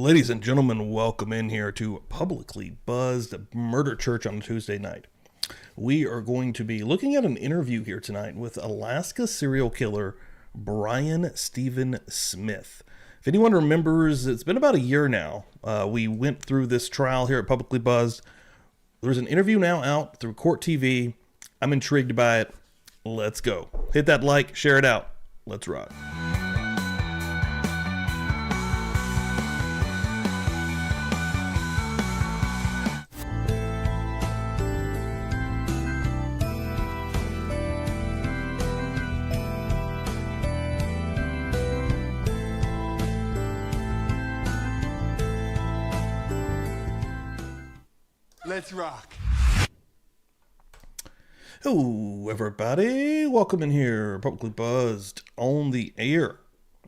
Ladies and gentlemen, welcome in here to Publicly Buzzed Murder Church on a Tuesday night. We are going to be looking at an interview here tonight with Alaska serial killer Brian Stephen Smith. If anyone remembers, it's been about a year now. We went through this trial here at Publicly Buzzed. There's an interview now out through Court TV. I'm intrigued by it. Let's go. Hit that like, share it out. Let's rock. Let's rock. Hello, everybody. Welcome in here. Publicly Buzzed on the air.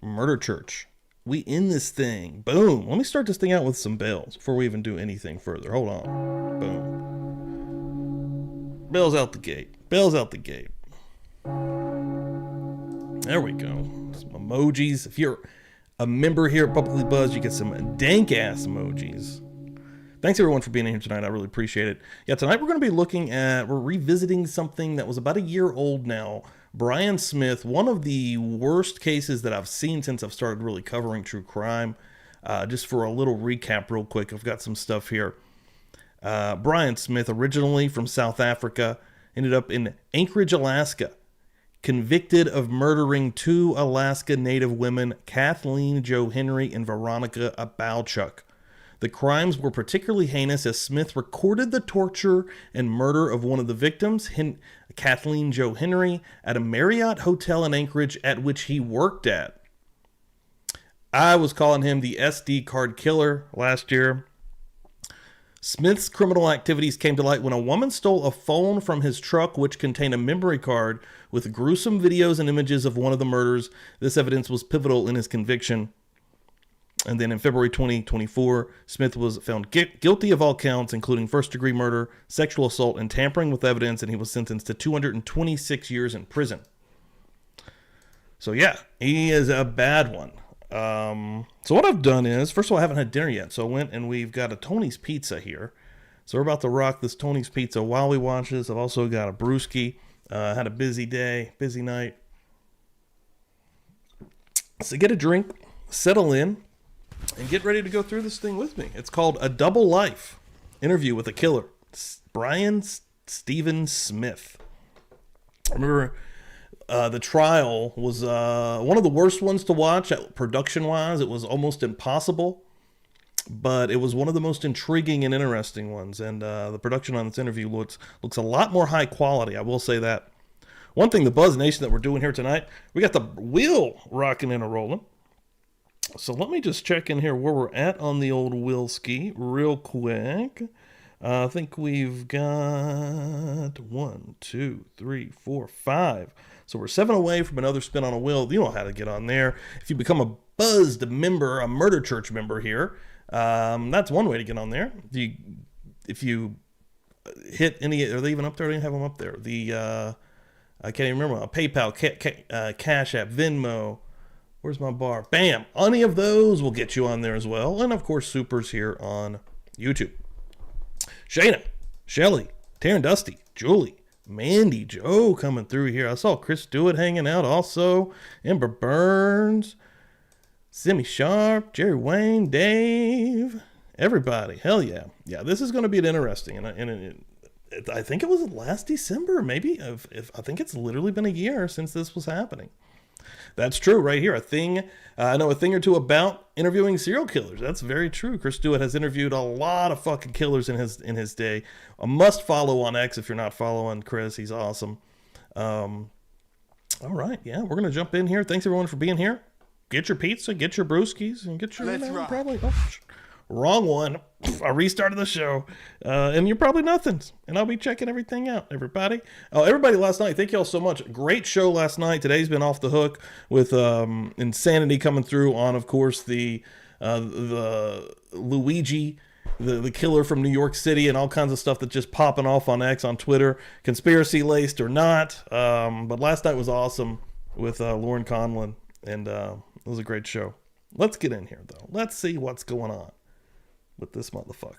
Murder Church. We in this thing. Boom. Let me start this thing out with some bells before we even do anything further. Hold on. Boom. Bells out the gate. Bells out the gate. There we go. Some emojis. If you're a member here at Publicly Buzzed, you get some dank-ass emojis. Thanks everyone for being here tonight. I really appreciate it. Yeah, tonight we're going to be we're revisiting something that was about a year old now. Brian Smith, one of the worst cases that I've seen since I've started really covering true crime. Just for a little recap real quick, I've got some stuff here. Brian Smith, originally from South Africa, ended up in Anchorage, Alaska, convicted of murdering two Alaska Native women, Kathleen Jo Henry and Veronica Abouchuk. The crimes were particularly heinous as Smith recorded the torture and murder of one of the victims, Kathleen Jo Henry, at a Marriott hotel in Anchorage at which he worked at. I was calling him the SD card killer last year. Smith's criminal activities came to light when a woman stole a phone from his truck which contained a memory card with gruesome videos and images of one of the murders. This evidence was pivotal in his conviction. And then in February 2024, Smith was found guilty of all counts, including first-degree murder, sexual assault, and tampering with evidence, and he was sentenced to 226 years in prison. So yeah, he is a bad one. So what I've done is, first of all, I haven't had dinner yet, so I went and we've got a Tony's Pizza here. So we're about to rock this Tony's Pizza while we watch this. I've also got a brewski. Had a busy day, busy night. So get a drink, settle in, and get ready to go through this thing with me. It's called A Double Life Interview with a Killer. Brian Stephen Smith. I remember the trial was one of the worst ones to watch production-wise. It was almost impossible, but it was one of the most intriguing and interesting ones. And the production on this interview looks a lot more high quality. I will say that. One thing, the Buzz Nation that we're doing here tonight, we got the wheel rocking and rolling. So let me just check in here where we're at on the old Wilski real quick. I think we've got 1, 2, 3, 4, 5. So we're 7 away from another spin on a wheel. You know how to get on there. If you become a Buzzed member, a Murder Church member here, that's one way to get on there. If you hit any, are they even up there? I didn't have them up there. I can't even remember. PayPal, Cash App, Venmo. Where's my bar? Bam! Any of those will get you on there as well. And of course, Supers here on YouTube. Shayna, Shelly, Taryn Dusty, Julie, Mandy, Joe coming through here. I saw Chris Stewart hanging out also. Amber Burns, Simi Sharp, Jerry Wayne, Dave, everybody. Hell yeah. Yeah, this is going to be interesting. And I think it was last December, maybe. If I think it's literally been a year since this was happening. That's true right here. I know a thing or two about interviewing serial killers. That's very true. Chris Stewart has interviewed a lot of fucking killers in his day. A must follow on X if you're not following Chris. He's awesome. All right. Yeah, we're going to jump in here. Thanks everyone for being here. Get your pizza, get your brewskis, and get your, wrong one. I restarted the show, and you're probably nothings. And I'll be checking everything out, everybody. Oh, everybody last night, thank you all so much. Great show last night. Today's been off the hook with Insanity coming through on, of course, the Luigi, the killer from New York City, and all kinds of stuff that's just popping off on X, on Twitter, conspiracy laced or not. But last night was awesome with Lauren Conlon, and it was a great show. Let's get in here, though. Let's see what's going on with this motherfucker.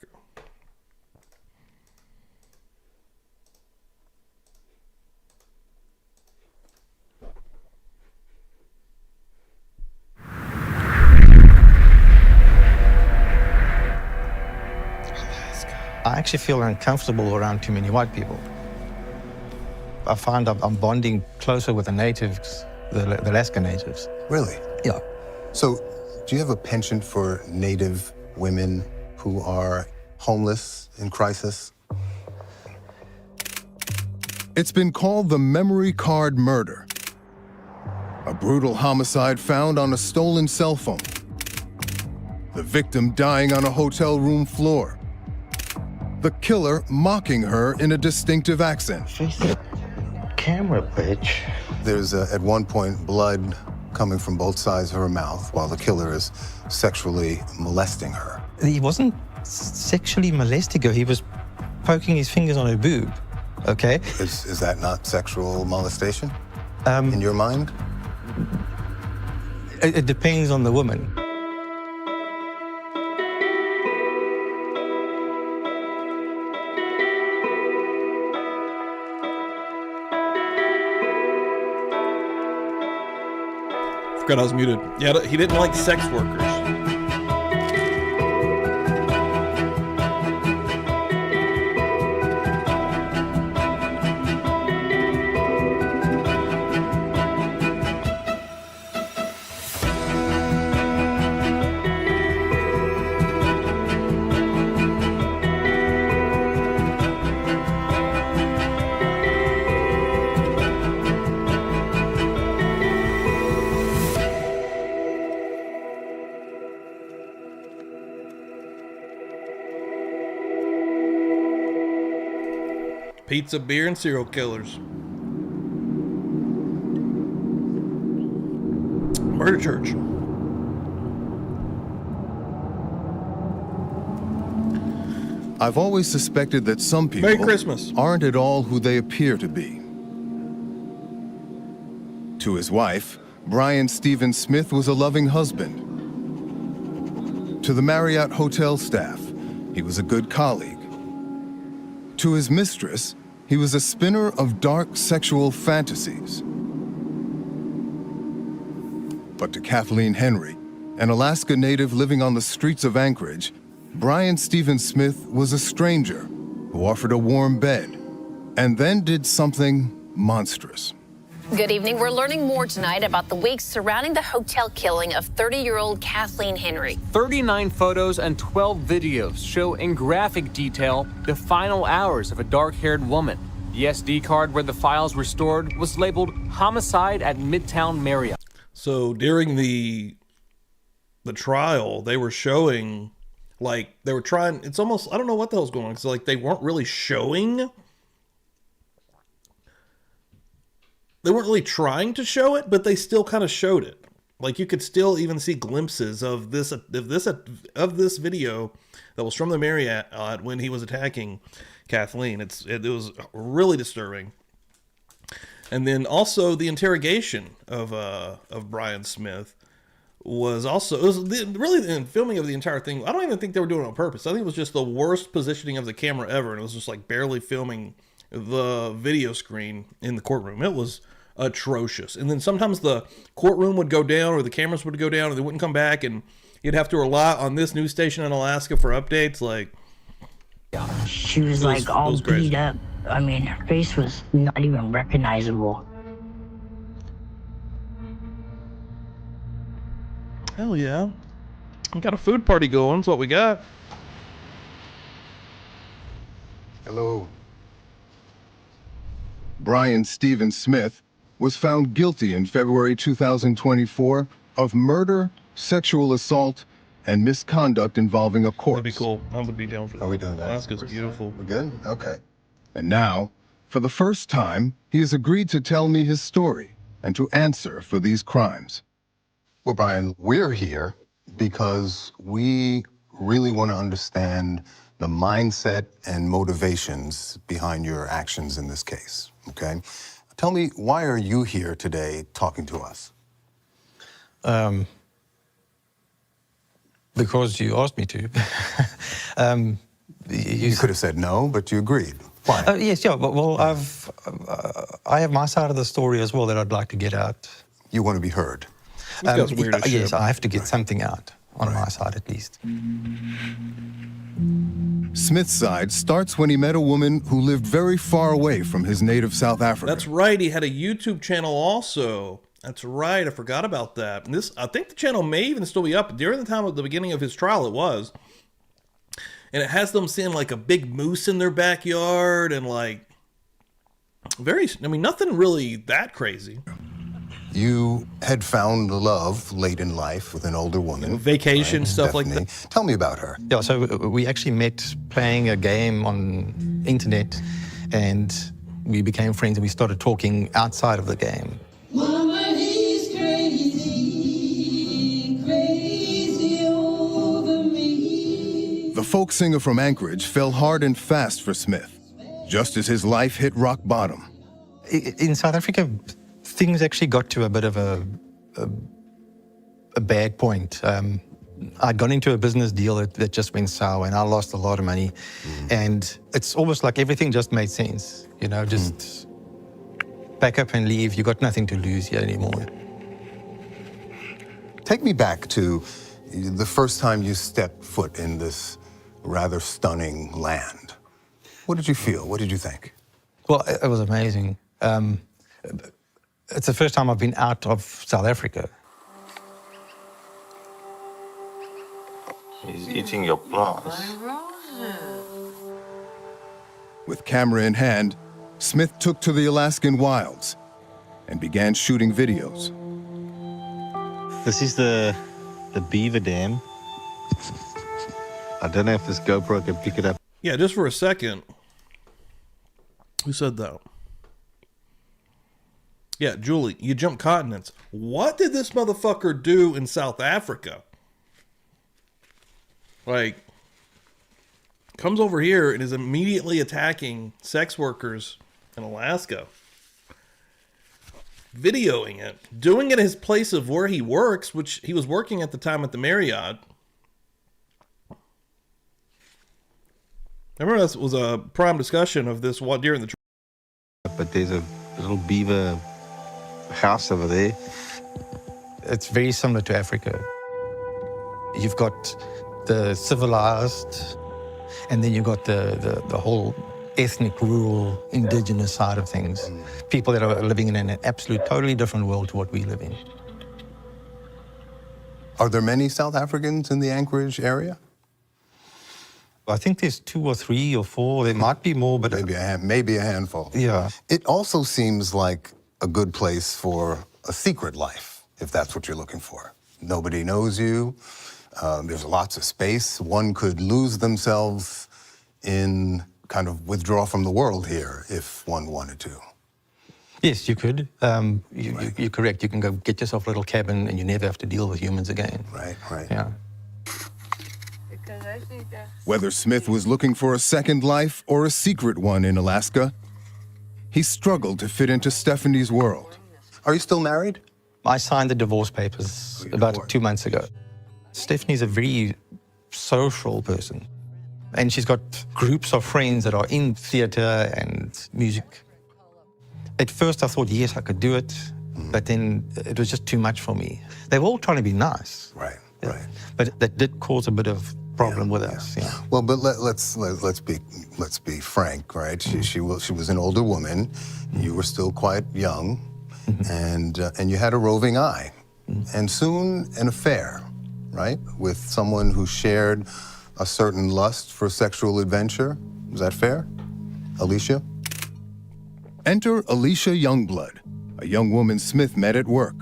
I actually feel uncomfortable around too many white people. I find I'm bonding closer with the natives, the Alaska natives. Really? Yeah. So, do you have a penchant for Native women who are homeless in crisis? It's been called the memory card murder. A brutal homicide found on a stolen cell phone. The victim dying on a hotel room floor. The killer mocking her in a distinctive accent. Face the camera, bitch. There's, at one point, blood coming from both sides of her mouth while the killer is sexually molesting her. He wasn't sexually molesting her. He was poking his fingers on her boob, okay? Is that not sexual molestation in your mind? It depends on the woman. Forgot I was muted. Yeah, he didn't like sex workers. Pizza, beer, and serial killers. Murder Church. I've always suspected that some people Merry Christmas. aren't at all who they appear to be. To his wife, Brian Stephen Smith was a loving husband. To the Marriott hotel staff, he was a good colleague. To his mistress, he was a spinner of dark sexual fantasies. But to Kathleen Henry, an Alaska native living on the streets of Anchorage, Brian Stephen Smith was a stranger who offered a warm bed and then did something monstrous. Good evening. We're learning more tonight about the weeks surrounding the hotel killing of 30-year-old Kathleen Henry. 39 photos and 12 videos show in graphic detail the final hours of a dark-haired woman. The SD card where the files were stored was labeled homicide at Midtown Marriott. So during the trial, they were showing, like, they were trying, it's almost, I don't know what the hell's going on. It's like they weren't really showing. They weren't really trying to show it, but they still kind of showed it. Like, you could still even see glimpses of this video that was from the Marriott when he was attacking Kathleen. It was really disturbing. And then also the interrogation of Brian Smith was also, it was really the filming of the entire thing. I don't even think they were doing it on purpose. I think it was just the worst positioning of the camera ever, and it was just like barely filming the video screen in the courtroom. It was atrocious. And then sometimes the courtroom would go down, or the cameras would go down, or they wouldn't come back, and you'd have to rely on this news station in Alaska for updates. Like, she was like all beat up. I mean, her face was not even recognizable. hell yeah. We got a food party going. That's what we got. Hello. Brian Stephen Smith was found guilty in February 2024 of murder, sexual assault, and misconduct involving a corpse. That'd be cool. I would be down for that. Are we doing that? Alaska's beautiful. We're good? Okay. And now, for the first time, he has agreed to tell me his story and to answer for these crimes. Well, Brian, we're here because we really want to understand the mindset and motivations behind your actions in this case, okay? Tell me, why are you here today talking to us? Because you asked me to. You could have said no, but you agreed. Why? Yes, yeah. Well, I have my side of the story as well that I'd like to get out. You want to be heard. This guy's weird as shit. Yes, I have to get something out on my side at least. Smith's side starts when he met a woman who lived very far away from his native South Africa. That's right. He had a YouTube channel also. That's right. I forgot about that. And I think the channel may even still be up. During the time of the beginning of his trial, it was. And it has them seeing like a big moose in their backyard and like nothing really that crazy. You had found love late in life with an older woman. Vacation, right? Stuff Stephanie. like that. Tell me about her. Yeah, so we actually met playing a game on internet, and we became friends, and we started talking outside of the game. Mama, he's crazy, crazy over me. The folk singer from Anchorage fell hard and fast for Smith, just as his life hit rock bottom. In South Africa, things actually got to a bit of a bad point. I'd gone into a business deal that just went sour, and I lost a lot of money. And it's almost like everything just made sense, you know, just pack up and leave. You got nothing to lose here anymore. Take me back to the first time you stepped foot in this rather stunning land. What did you feel? What did you think? Well, it was amazing. It's the first time I've been out of South Africa. He's eating your plants. With camera in hand, Smith took to the Alaskan wilds and began shooting videos. This is the beaver dam. I don't know if this GoPro can pick it up. Yeah, just for a second. Who said that? Yeah, Julie, you jumped continents. What did this motherfucker do in South Africa? Like, comes over here and is immediately attacking sex workers in Alaska. Videoing it. Doing it at his place of where he works, which he was working at the time at the Marriott. I remember this was a prime discussion of this during the trial. But there's a little beaver house over there. It's very similar to Africa. You've got the civilized, and then you've got the whole ethnic, rural, indigenous side of things. People that are living in an absolute, totally different world to what we live in. Are there many South Africans in the Anchorage area? I think there's 2 or 3 or 4. There might be more, but maybe a handful. Yeah. It also seems like a good place for a secret life, if that's what you're looking for. Nobody knows you. There's lots of space. One could lose themselves in kind of withdraw from the world here if one wanted to. Yes, you could. You're correct. You can go get yourself a little cabin and you never have to deal with humans again. Right. Yeah. Whether Smith was looking for a second life or a secret one in Alaska, he struggled to fit into Stephanie's world. Are you still married? I signed the divorce papers about 2 months ago. Stephanie's a very social person, and she's got groups of friends that are in theater and music. At first I thought, yes, I could do it, but then it was just too much for me. They were all trying to be nice. Right. But that did cause a bit of problem with us. Yeah. Well, but let's be frank, right? She was an older woman. You were still quite young, and you had a roving eye, and soon an affair, right, with someone who shared a certain lust for sexual adventure. Is that fair, Alicia? Enter Alicia Youngblood, a young woman Smith met at work.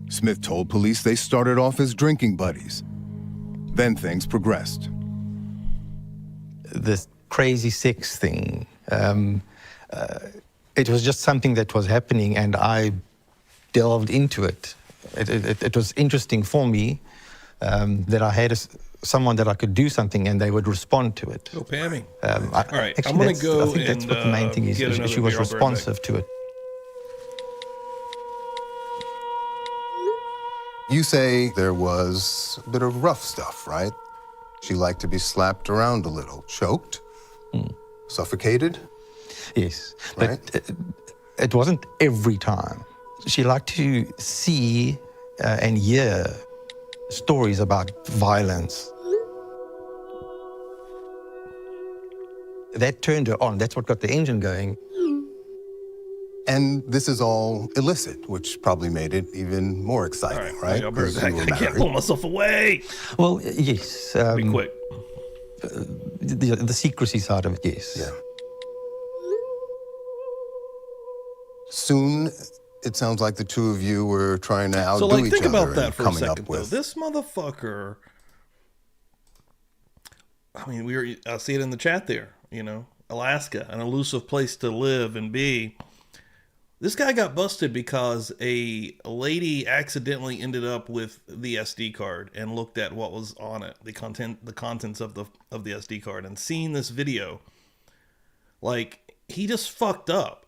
Smith told police they started off as drinking buddies. Then things progressed. This crazy sex thing, it was just something that was happening, and I delved into it. It was interesting for me that I had someone that I could do something and they would respond to it. Oh, Pammy. All right, I'm going to go I think that's what the main thing is. She was responsive to it. You say there was a bit of rough stuff, right? She liked to be slapped around a little, choked, suffocated. Yes, Right. but it wasn't every time. She liked to see and hear stories about violence. That turned her on. That's what got the engine going. And this is all illicit, which probably made it even more exciting, right? I 'Cause you were can't married. pull myself away. Well, yes. Be quick. The secrecy side of it, yes. Yeah. Soon, it sounds like the two of you were trying to outdo So, like, each think other about that and for a coming second, up though. with. This motherfucker. I mean, I see it in the chat there. You know, Alaska, an elusive place to live and be. This guy got busted because a lady accidentally ended up with the SD card and looked at what was on it, the contents of the SD card, and seeing this video. Like, he just fucked up.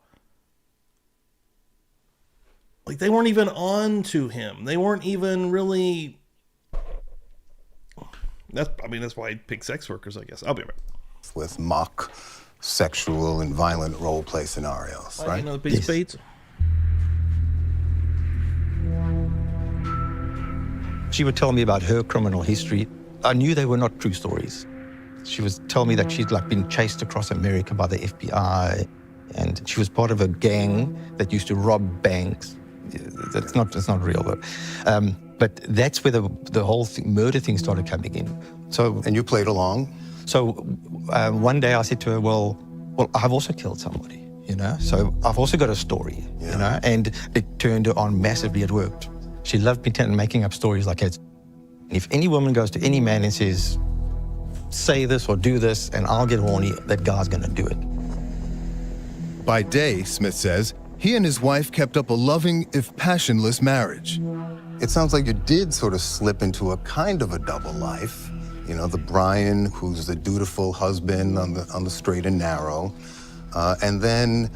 Like, they weren't even on to him. They weren't even really. That's why he picked sex workers, I guess. I'll be right back. With mock sexual and violent role play scenarios, right? Another piece of pizza. She would tell me about her criminal history. I knew they were not true stories. She was telling me that she'd like been chased across America by the FBI, and she was part of a gang that used to rob banks. It's not real though. But that's where the whole murder thing started coming in. So, and you played along. So one day I said to her, well, I've also killed somebody, you know? So I've also got a story, you know? And it turned her on massively. It worked. She loved making up stories like that. If any woman goes to any man and says, say this or do this, and I'll get horny, that guy's gonna do it. By day, Smith says, he and his wife kept up a loving, if passionless, marriage. It sounds like you did sort of slip into a kind of a double life. You know, the Brian who's the dutiful husband on the straight and narrow, and then,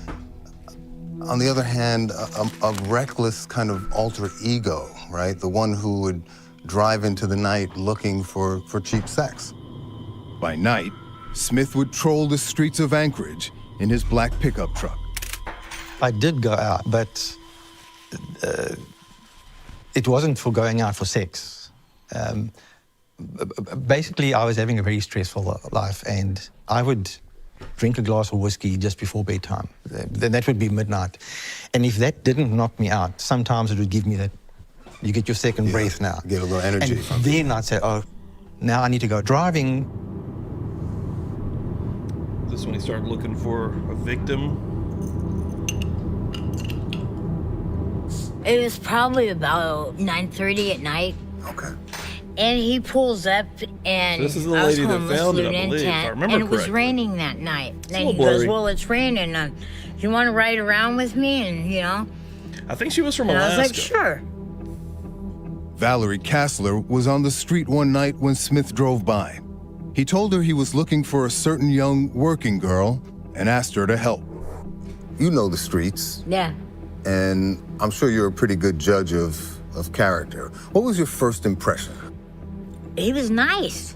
on the other hand, a reckless kind of alter ego, right? The one who would drive into the night looking for cheap sex. By night, Smith would troll the streets of Anchorage in his black pickup truck. I did go out, but it wasn't for going out for sex. Basically, I was having a very stressful life, and I would drink a glass of whiskey just before bedtime. Then that would be midnight. And if that didn't knock me out, sometimes it would give me that, you get your second breath now. Get a little energy. And then I'd say, oh, now I need to go driving. Is this when he started looking for a victim? It was probably about 9:30 at night. Okay. And he pulls up, and So this is the I was lady that homeless, found it, I living in believe, if I tent, remember and it was correctly. raining that night. a And little he goes, blurry. well, it's raining. You want to ride around with me? And, you know. I think she was from And Alaska. I was like, sure. Valerie Kassler was on the street one night when Smith drove by. He told her he was looking for a certain young working girl and asked her to help. You know the streets, Yeah. and I'm sure you're a pretty good judge of character. What was your first impression? He was nice.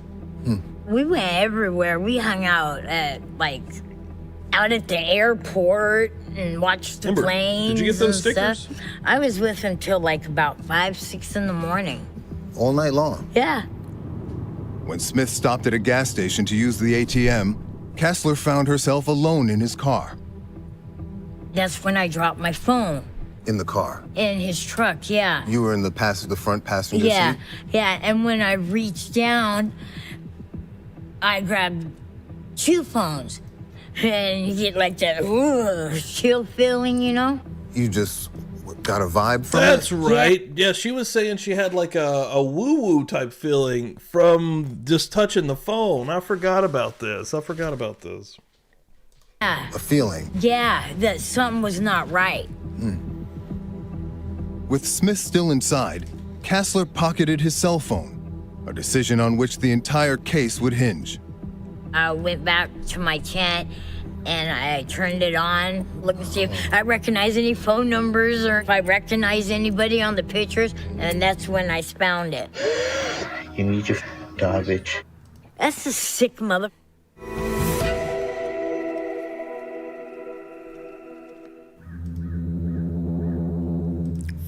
We went everywhere. We hung out out at the airport and watched the Amber, planes. did you get those and stuff. stickers? I was with him till like about 5, 6 in the morning. All night long. Yeah. When Smith stopped at a gas station to use the ATM, Kassler found herself alone in his car. That's when I dropped my phone In the car. in his truck. Yeah. You were in the front passenger Yeah. seat? Yeah. And when I reached down, I grabbed 2 phones. And you get like that chill feeling, you know? You just got a vibe from That's it? right. Yeah, she was saying she had like a woo-woo type feeling from just touching the phone. I forgot about this. Yeah. A feeling. Yeah, that something was not right. With Smith still inside, Kassler pocketed his cell phone, a decision on which the entire case would hinge. I went back to my tent And I turned it on, look and see if I recognize any phone numbers or if I recognize anybody on the pictures, and that's when I found it. You need your garbage. That's a sick mother.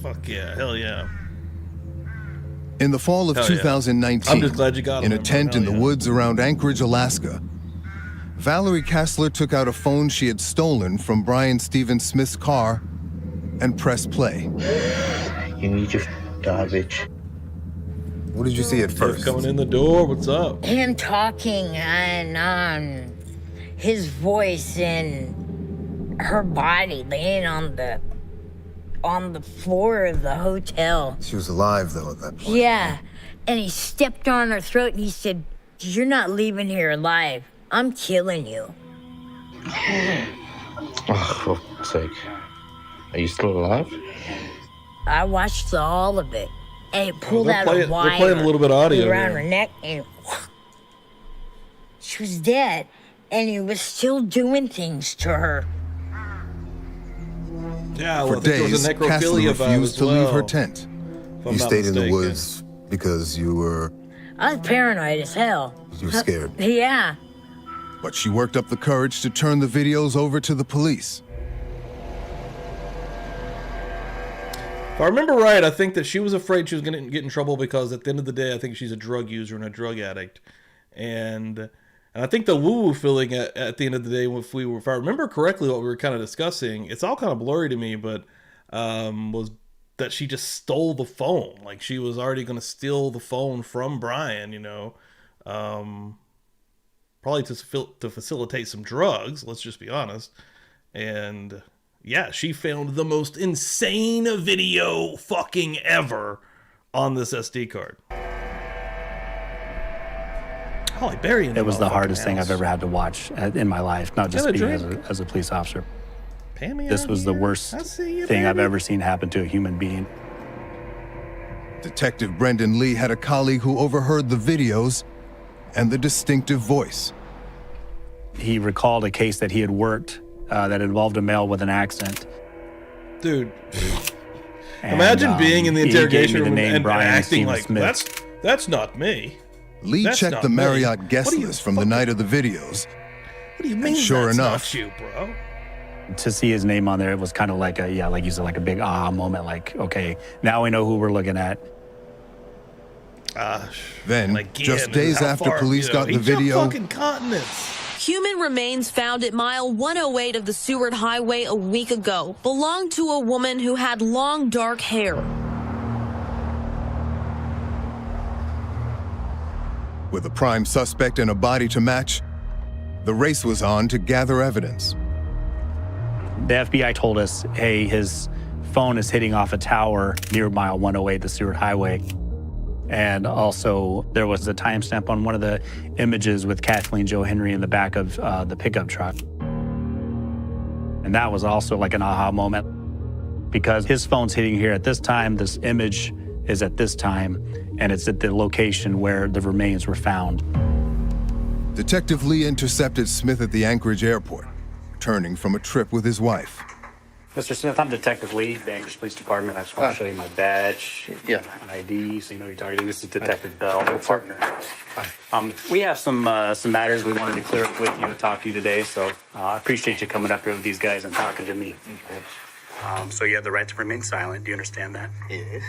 Fuck yeah, hell yeah. In the fall of Hell yeah. 2019, I'm just glad you got in him, a tent in hell the yeah. woods around Anchorage, Alaska, Valerie Kessler took out a phone she had stolen from Brian Stephen Smith's car and pressed play. You need your garbage. What did you see at first? Coming in the door, what's up? Him talking and his voice and her body laying on the floor of the hotel. She was alive, though, at that point. Yeah, and he stepped on her throat and he said, "You're not leaving here alive. I'm killing you." Oh, for fuck's sake. Are you still alive? I watched all of it, and it pulled out a wire. They're playing a little bit of audio around here. her neck, and she was dead, and he was still doing things to her. Yeah, For well, I think there was days, a Kessler necrophilia vibe refused as to leave her well, tent. if I'm You not stayed in the mistaken. woods because you were I was paranoid as hell. scared. Yeah. But she worked up the courage to turn the videos over to the police. If I remember right, I think that she was afraid she was going to get in trouble because at the end of the day, I think she's a drug user and a drug addict. And I think the woo-woo feeling at the end of the day, if I remember correctly what we were kind of discussing, it's all kind of blurry to me, but was that she just stole the phone. Like she was already going to steal the phone from Brian, you know, probably to facilitate some drugs, let's just be honest. And yeah, she found the most insane video fucking ever on this SD card. Holy Barry! It was the hardest thing I've ever had to watch in my life, not just being as a police officer. This was the worst thing I've ever seen happen to a human being. Detective Brendan Lee had a colleague who overheard the videos and the distinctive voice. He recalled a case that he had worked that involved a male with an accent. Dude, And, imagine being in the interrogation he gave room me the name and Brian acting Stephen like Smith. that's not me. Lee That's checked not the me. Marriott guest What do you list from the night of the videos. What do you mean? Sure that's enough, not you, bro. To see his name on there, it was kind of like like you said, like a big aha moment. Like, okay, now we know who we're looking at. Then, Again, just days how after far, police got the he jumped video, fucking continents. Human remains found at mile 108 of the Seward Highway a week ago belonged to a woman who had long dark hair. with a prime suspect and a body to match, the race was on to gather evidence. The FBI told us, hey, his phone is hitting off a tower near mile 108, the Seward Highway. And also, there was a timestamp on one of the images with Kathleen Joe Henry in the back of the pickup truck. And that was also like an aha moment, because his phone's hitting here at this time, this image is at this time, and it's at the location where the remains were found. Detective Lee intercepted Smith at the Anchorage airport, returning from a trip with his wife. Mr. Smith, I'm Detective Lee, the Anchorage Police Department. I just want to show you my badge, ID, so you know who you're talking to. This is Detective Bell, my partner. We have some matters we wanted to clear up with you to talk to you today, so I appreciate you coming up here with these guys and talking to me. So you have the right to remain silent. Do you understand that? Yes.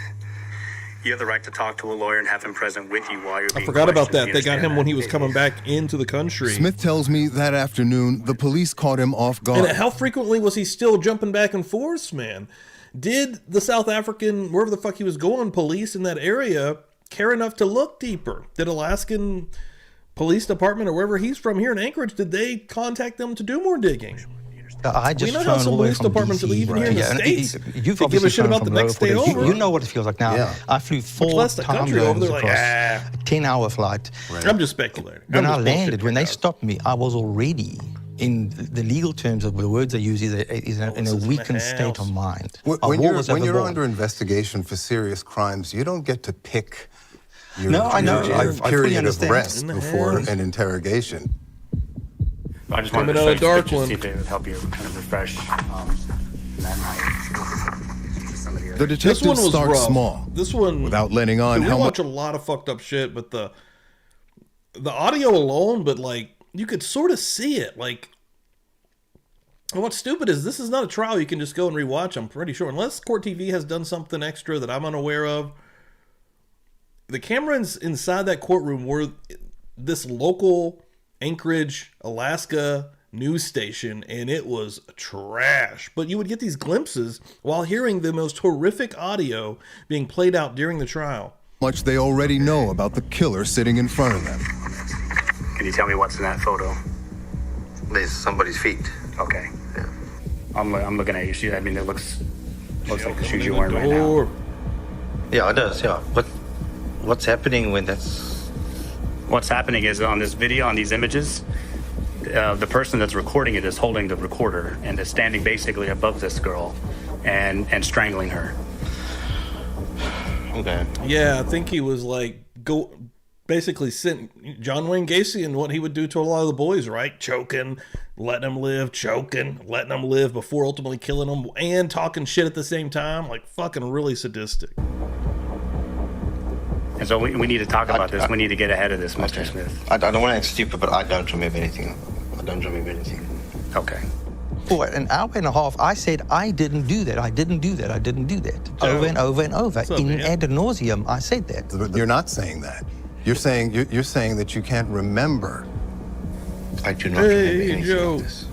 You have the right to talk to a lawyer and have him present with you while you're being I forgot about questioned. that. They got him when he was coming back into the country. Smith tells me that afternoon, the police caught him off guard. And how frequently was he still jumping back and forth, man? Did the South African, wherever the fuck he was going, police in that area care enough to look deeper? Did Alaskan Police Department or wherever he's from here in Anchorage, did they contact them to do more digging? I just We know how some police departments, even here in the States, you've they give a shit about the next day over. You know what it feels like now. Yeah. I flew 4 less the time country over, zones they're like, across a 10-hour flight. I'm just speculating. When I'm I just landed, when they bullshitting stopped me, I was already, in the legal terms of the words they use, in a weakened state of mind. When you're under investigation for serious crimes, you don't get to pick your No, I know. I fully period of understand. rest before an interrogation. I just wanted Coming to out show a you dark just one. see if it would help you kind of refresh that night. Some of the The other- This detectives one was start rough. small, This one, without letting on we how watch much. a lot of fucked up shit, but the audio alone, but like you could sort of see it. Like, and what's stupid is this is not a trial you can just go and rewatch. I'm pretty sure, unless Court TV has done something extra that I'm unaware of. The cameras inside that courtroom were this local Anchorage, Alaska news station, and it was trash. But you would get these glimpses while hearing the most horrific audio being played out during the trial. Much they already know about the killer sitting in front of them. Can you tell me what's in that photo? There's somebody's feet. Okay. Yeah. I'm looking at your shoes. I mean, it looks like the shoes you're wearing right now. Yeah, it does, yeah. But what's happening when that's... What's happening is on this video, on these images, the person that's recording it is holding the recorder and is standing basically above this girl and strangling her. Okay. Yeah, I think he was like basically sent John Wayne Gacy and what he would do to a lot of the boys, right? Choking, letting them live, choking, letting them live before ultimately killing them, and talking shit at the same time. Like fucking really sadistic. And so we need to talk about this. We need to get ahead of this, Mr. Smith. I don't want to act stupid, but I don't remember anything. I don't remember anything. Okay. For an hour and a half, I said, I didn't do that, I didn't do that, I didn't do that. Over and over and over. What's up, In man? ad nauseum, I said that. You're not saying that. You're saying that you can't remember. I do not remember Hey, anything Joe. of this.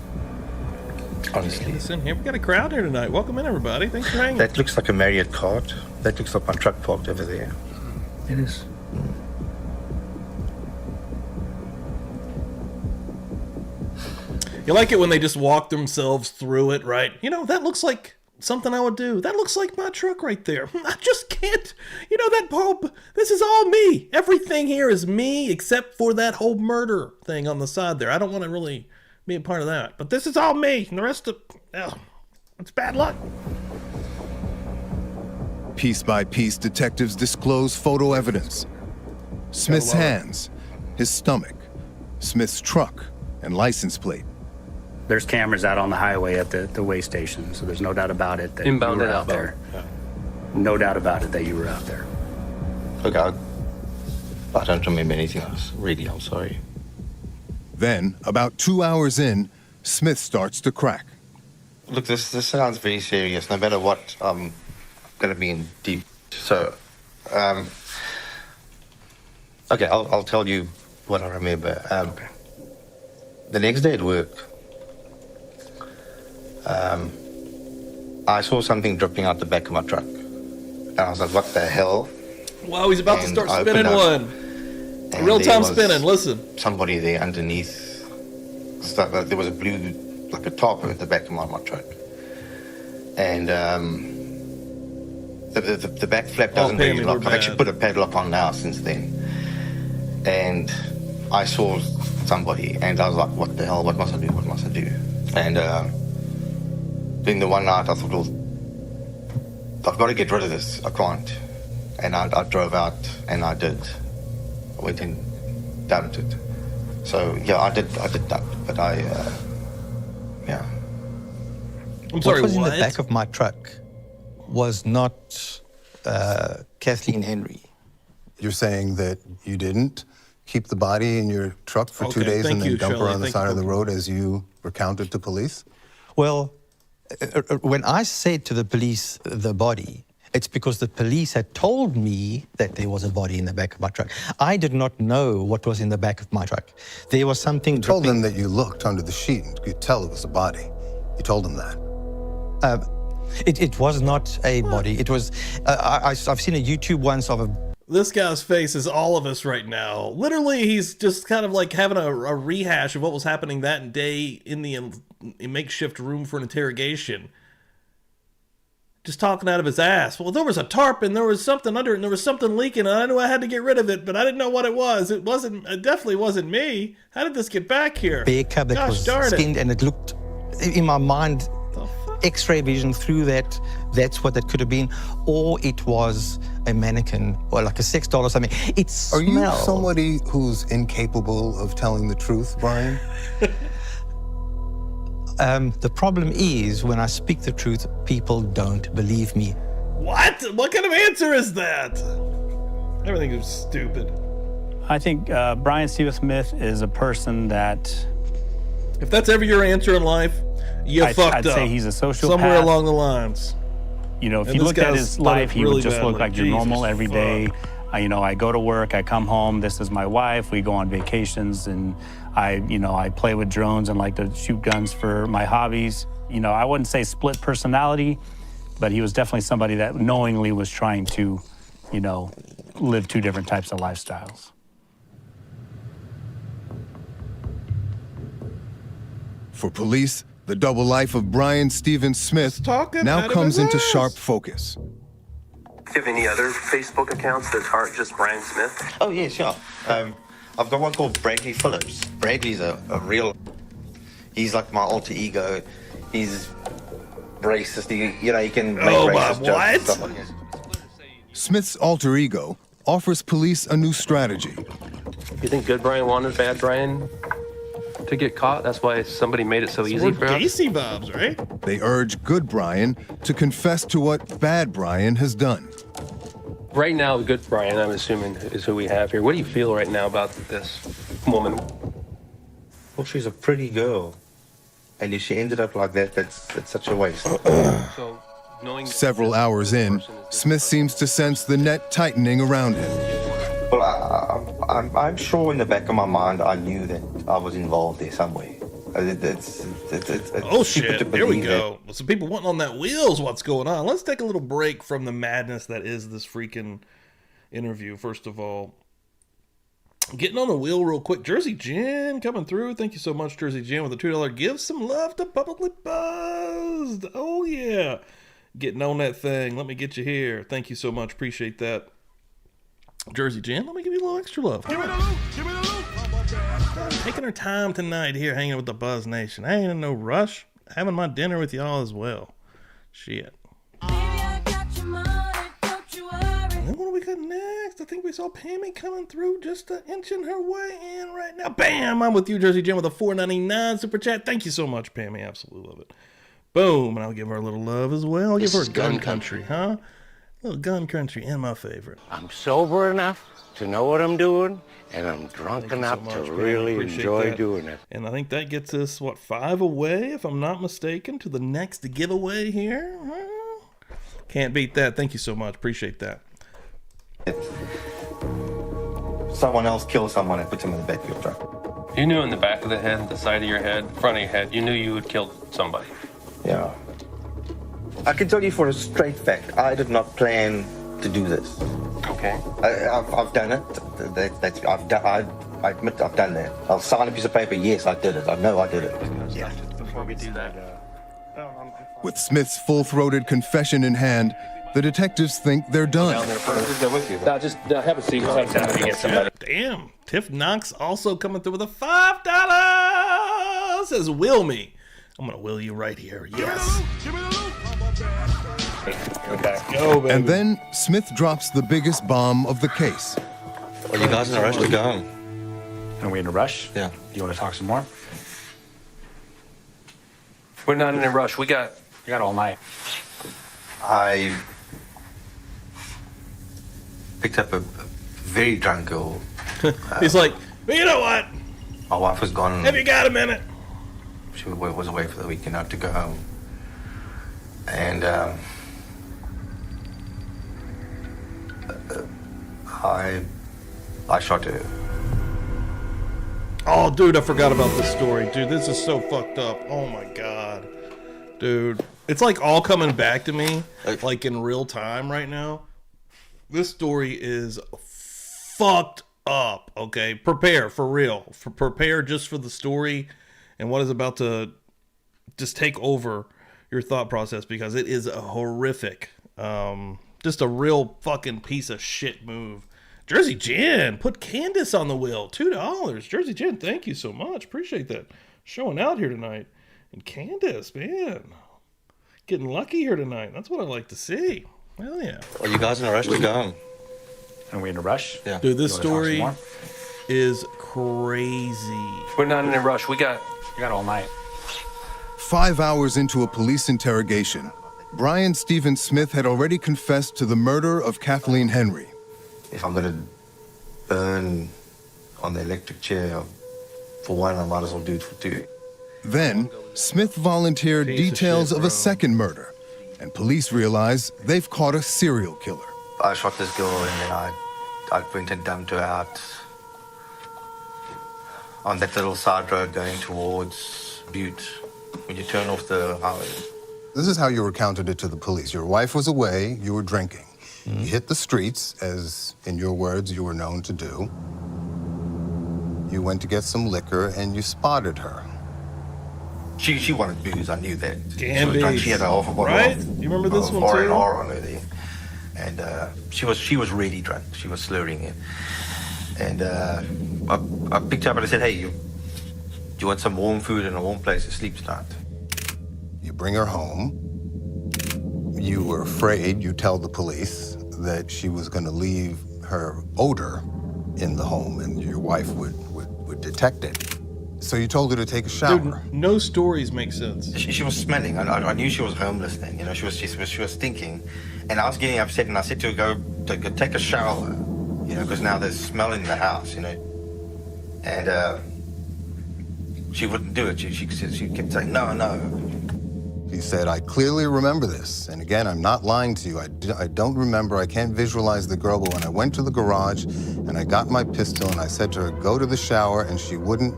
Honestly. Listen here, we got a crowd here tonight. Welcome in, everybody. Thanks for hanging. That looks like a Marriott card. That looks like my truck parked over there. It is. You like it when they just walk themselves through it, right? You know, that looks like something I would do. That looks like my truck right there. I just can't. You know, that Pope, this is all me. Everything here is me except for that whole murder thing on the side there. I don't want to really be a part of that. But this is all me. And the rest of, it's bad luck. Piece by piece, detectives disclose photo evidence. Smith's hands, his stomach, Smith's truck, and license plate. There's cameras out on the highway at the way station, so there's no doubt about it that Inbound you were and out there. No doubt about it that you were out there. Look, I don't remember anything else. Really, I'm sorry. Then, about 2 hours in, Smith starts to crack. Look, this sounds very serious. No matter what, I'm going to be in deep. So, okay, I'll tell you what I remember. The next day at work, I saw something dripping out the back of my truck. And I was like, what the hell? Wow, he's about to And start I spinning opened up, one. and Real there time was spinning, listen. Somebody there underneath. There was a blue, like a tarp at the back of my truck. And the back flap doesn't Pammy, really lock. we're I've actually bad. put a padlock on now since then. And I saw somebody, and I was like, what the hell? What must I do? What must I do? And then the one night I thought, well, I've got to get rid of this. I can't. And I drove out, and I did. I went and dumped it. So yeah, I did dump it, but yeah. I'm sorry, What was what? in the back of my truck was not Kathleen Henry. You're saying that you didn't keep the body in your truck for 2 Okay, days thank and then you, dump her Shelley. on the Thank side of you. the road as you recounted to police? Well, when I said to the police the body, it's because the police had told me that there was a body in the back of my truck. I did not know what was in the back of my truck. There was something. You told them that you looked under the sheet and could tell it was a body. You told them that. It was not a body. It was. I've seen a YouTube once of a. This guy's face is all of us right now. Literally, he's just kind of like having a rehash of what was happening that day in the makeshift room for an interrogation. Just talking out of his ass. Well, there was a tarp and there was something under it and there was something leaking and I knew I had to get rid of it, but I didn't know what it was. It definitely wasn't me. How did this get back here? Bear cub that Gosh was darn skinned, it. and it looked in my mind. X-ray vision through that. That's what that could have been, or it was a mannequin or like a sex doll or something. It Are you smelled. somebody who's incapable of telling the truth, Brian? The problem is, when I speak the truth, people don't believe me. What? What kind of answer is that? Everything is stupid. I think Brian Stephen Smith is a person that... If that's ever your answer in life, you fucked up. I'd say he's a sociopath. Somewhere along the lines. You know, if you looked at his life, he would just look like your normal everyday. I go to work, I come home, this is my wife, we go on vacations, and I play with drones and like to shoot guns for my hobbies. I wouldn't say split personality, but he was definitely somebody that knowingly was trying to, live two different types of lifestyles. For police, the double life of Brian Stephen Smith now comes into sharp focus. Do you have any other Facebook accounts that aren't just Brian Smith? Oh, yeah, sure. I've got one called Bradley Phillips. Bradley's a real... He's like my alter ego. He's racist. He can make racist jokes and stuff like this. Smith's alter ego offers police a new strategy. You think good Brian wanted bad Brian to get caught? That's why somebody made it so easy for us? Gacy Bobs, right? They urge good Brian to confess to what bad Brian has done. Right now, good Brian, I'm assuming, is who we have here. What do you feel right now about this woman? Well, she's a pretty girl. And if she ended up like that, that's such a waste. Several hours in, Smith seems to sense the net tightening around him. Well, I'm sure in the back of my mind, I knew that I was involved there somewhere. Oh shit, there we go. Well, some people wanting on that wheel's what's going on. Let's take a little break from the madness that is this freaking interview. First of all, getting on the wheel real quick. Jersey Jen coming through. Thank you so much, Jersey Jen, with a $2. Give some love to Publicly Buzzed. Oh yeah. Getting on that thing. Let me get you here. Thank you so much. Appreciate that. Jersey Jen, let me give you a little extra love. Give me the loot. Give me the loot. Taking her time tonight here hanging with the Buzz Nation. I ain't in no rush. Having my dinner with y'all as well. Shit. And then what do we got next? I think we saw Pammy coming through, just inching her way in right now. Bam! I'm with you, Jersey Jen, with a $4.99 super chat. Thank you so much, Pammy. Absolutely love it. Boom, and I'll give her a little love as well. I'll give her a gun country, huh? A little gun country, and my favorite. I'm sober enough to know what I'm doing, and I'm drunk enough to really enjoy doing it. And I think that gets us, 5 away, if I'm not mistaken, to the next giveaway here. Can't beat that. Thank you so much. Appreciate that. Someone else kills someone and puts them in the back of your truck. You knew in the back of the head, the side of your head, front of your head, you knew you had killed somebody. Yeah. I can tell you for a straight fact, I did not plan to do this. Okay. I've done it. I admit I've done that. I'll sign a piece of paper, yes, I did it. I know I did it. Yeah. Before we do that. With Smith's full-throated confession in hand, the detectives think they're done. Just have a seat. We'll have to get somebody. Damn. Tiff Knox also coming through with a $5. Says, will me. I'm going to will you right here. Yes. Go, baby. And then Smith drops the biggest bomb of the case. Are you guys in a rush to go home? Are we in a rush? Yeah. Do you want to talk some more? We're not in a rush. We got all night. I picked up a very drunk girl. He's like, well, you know what? My wife was gone. Have you got a minute? She was away for the weekend. I had to go home. And I shot her. Oh, dude, I forgot about this story. Dude, this is so fucked up. Oh, my God. Dude, it's like all coming back to me, like in real time right now. This story is fucked up, okay? Prepare, for real. Prepare just for the story and what is about to just take over your thought process, because it is a horrific, just a real fucking piece of shit move. Jersey Jen, put Candace on the wheel, $2. Jersey Jen, thank you so much. Appreciate that. Showing out here tonight. And Candace, man, getting lucky here tonight. That's what I like to see. Hell yeah. Are you guys in a rush to go home? Are we in a rush? Yeah. Dude, this story is crazy. We're not in a rush. We got all night. 5 hours into a police interrogation, Brian Stephen Smith had already confessed to the murder of Kathleen Henry. If I'm gonna burn on the electric chair for one, I might as well do it for two. Then, Smith volunteered details of a second murder, and police realize they've caught a serial killer. I shot this girl and then I went and dumped her out on that little side road going towards Butte when you turn off the highway. This is how you recounted it to the police. Your wife was away, you were drinking. You hit the streets, as in your words you were known to do. You went to get some liquor and you spotted her. She wanted booze, I knew that. Damn, she was drunk. She had a half a bottle right? of You remember this one R&R too? on her there. And she was really drunk. She was slurring it. And I picked her up and I said, hey, you want some warm food and a warm place to sleep tonight? You bring her home. You were afraid, you tell the police, that she was going to leave her odor in the home and your wife would detect it. So you told her to take a shower. Dude, no stories make sense. She was smelling. I knew she was homeless then. You know, she was stinking. And I was getting upset and I said to her, go take a shower. You know, because now there's smell in the house, you know. And she wouldn't do it. She kept saying, no. He said, I clearly remember this. And again, I'm not lying to you. I don't remember. I can't visualize the girl. But when I went to the garage and I got my pistol and I said to her, go to the shower, and she wouldn't.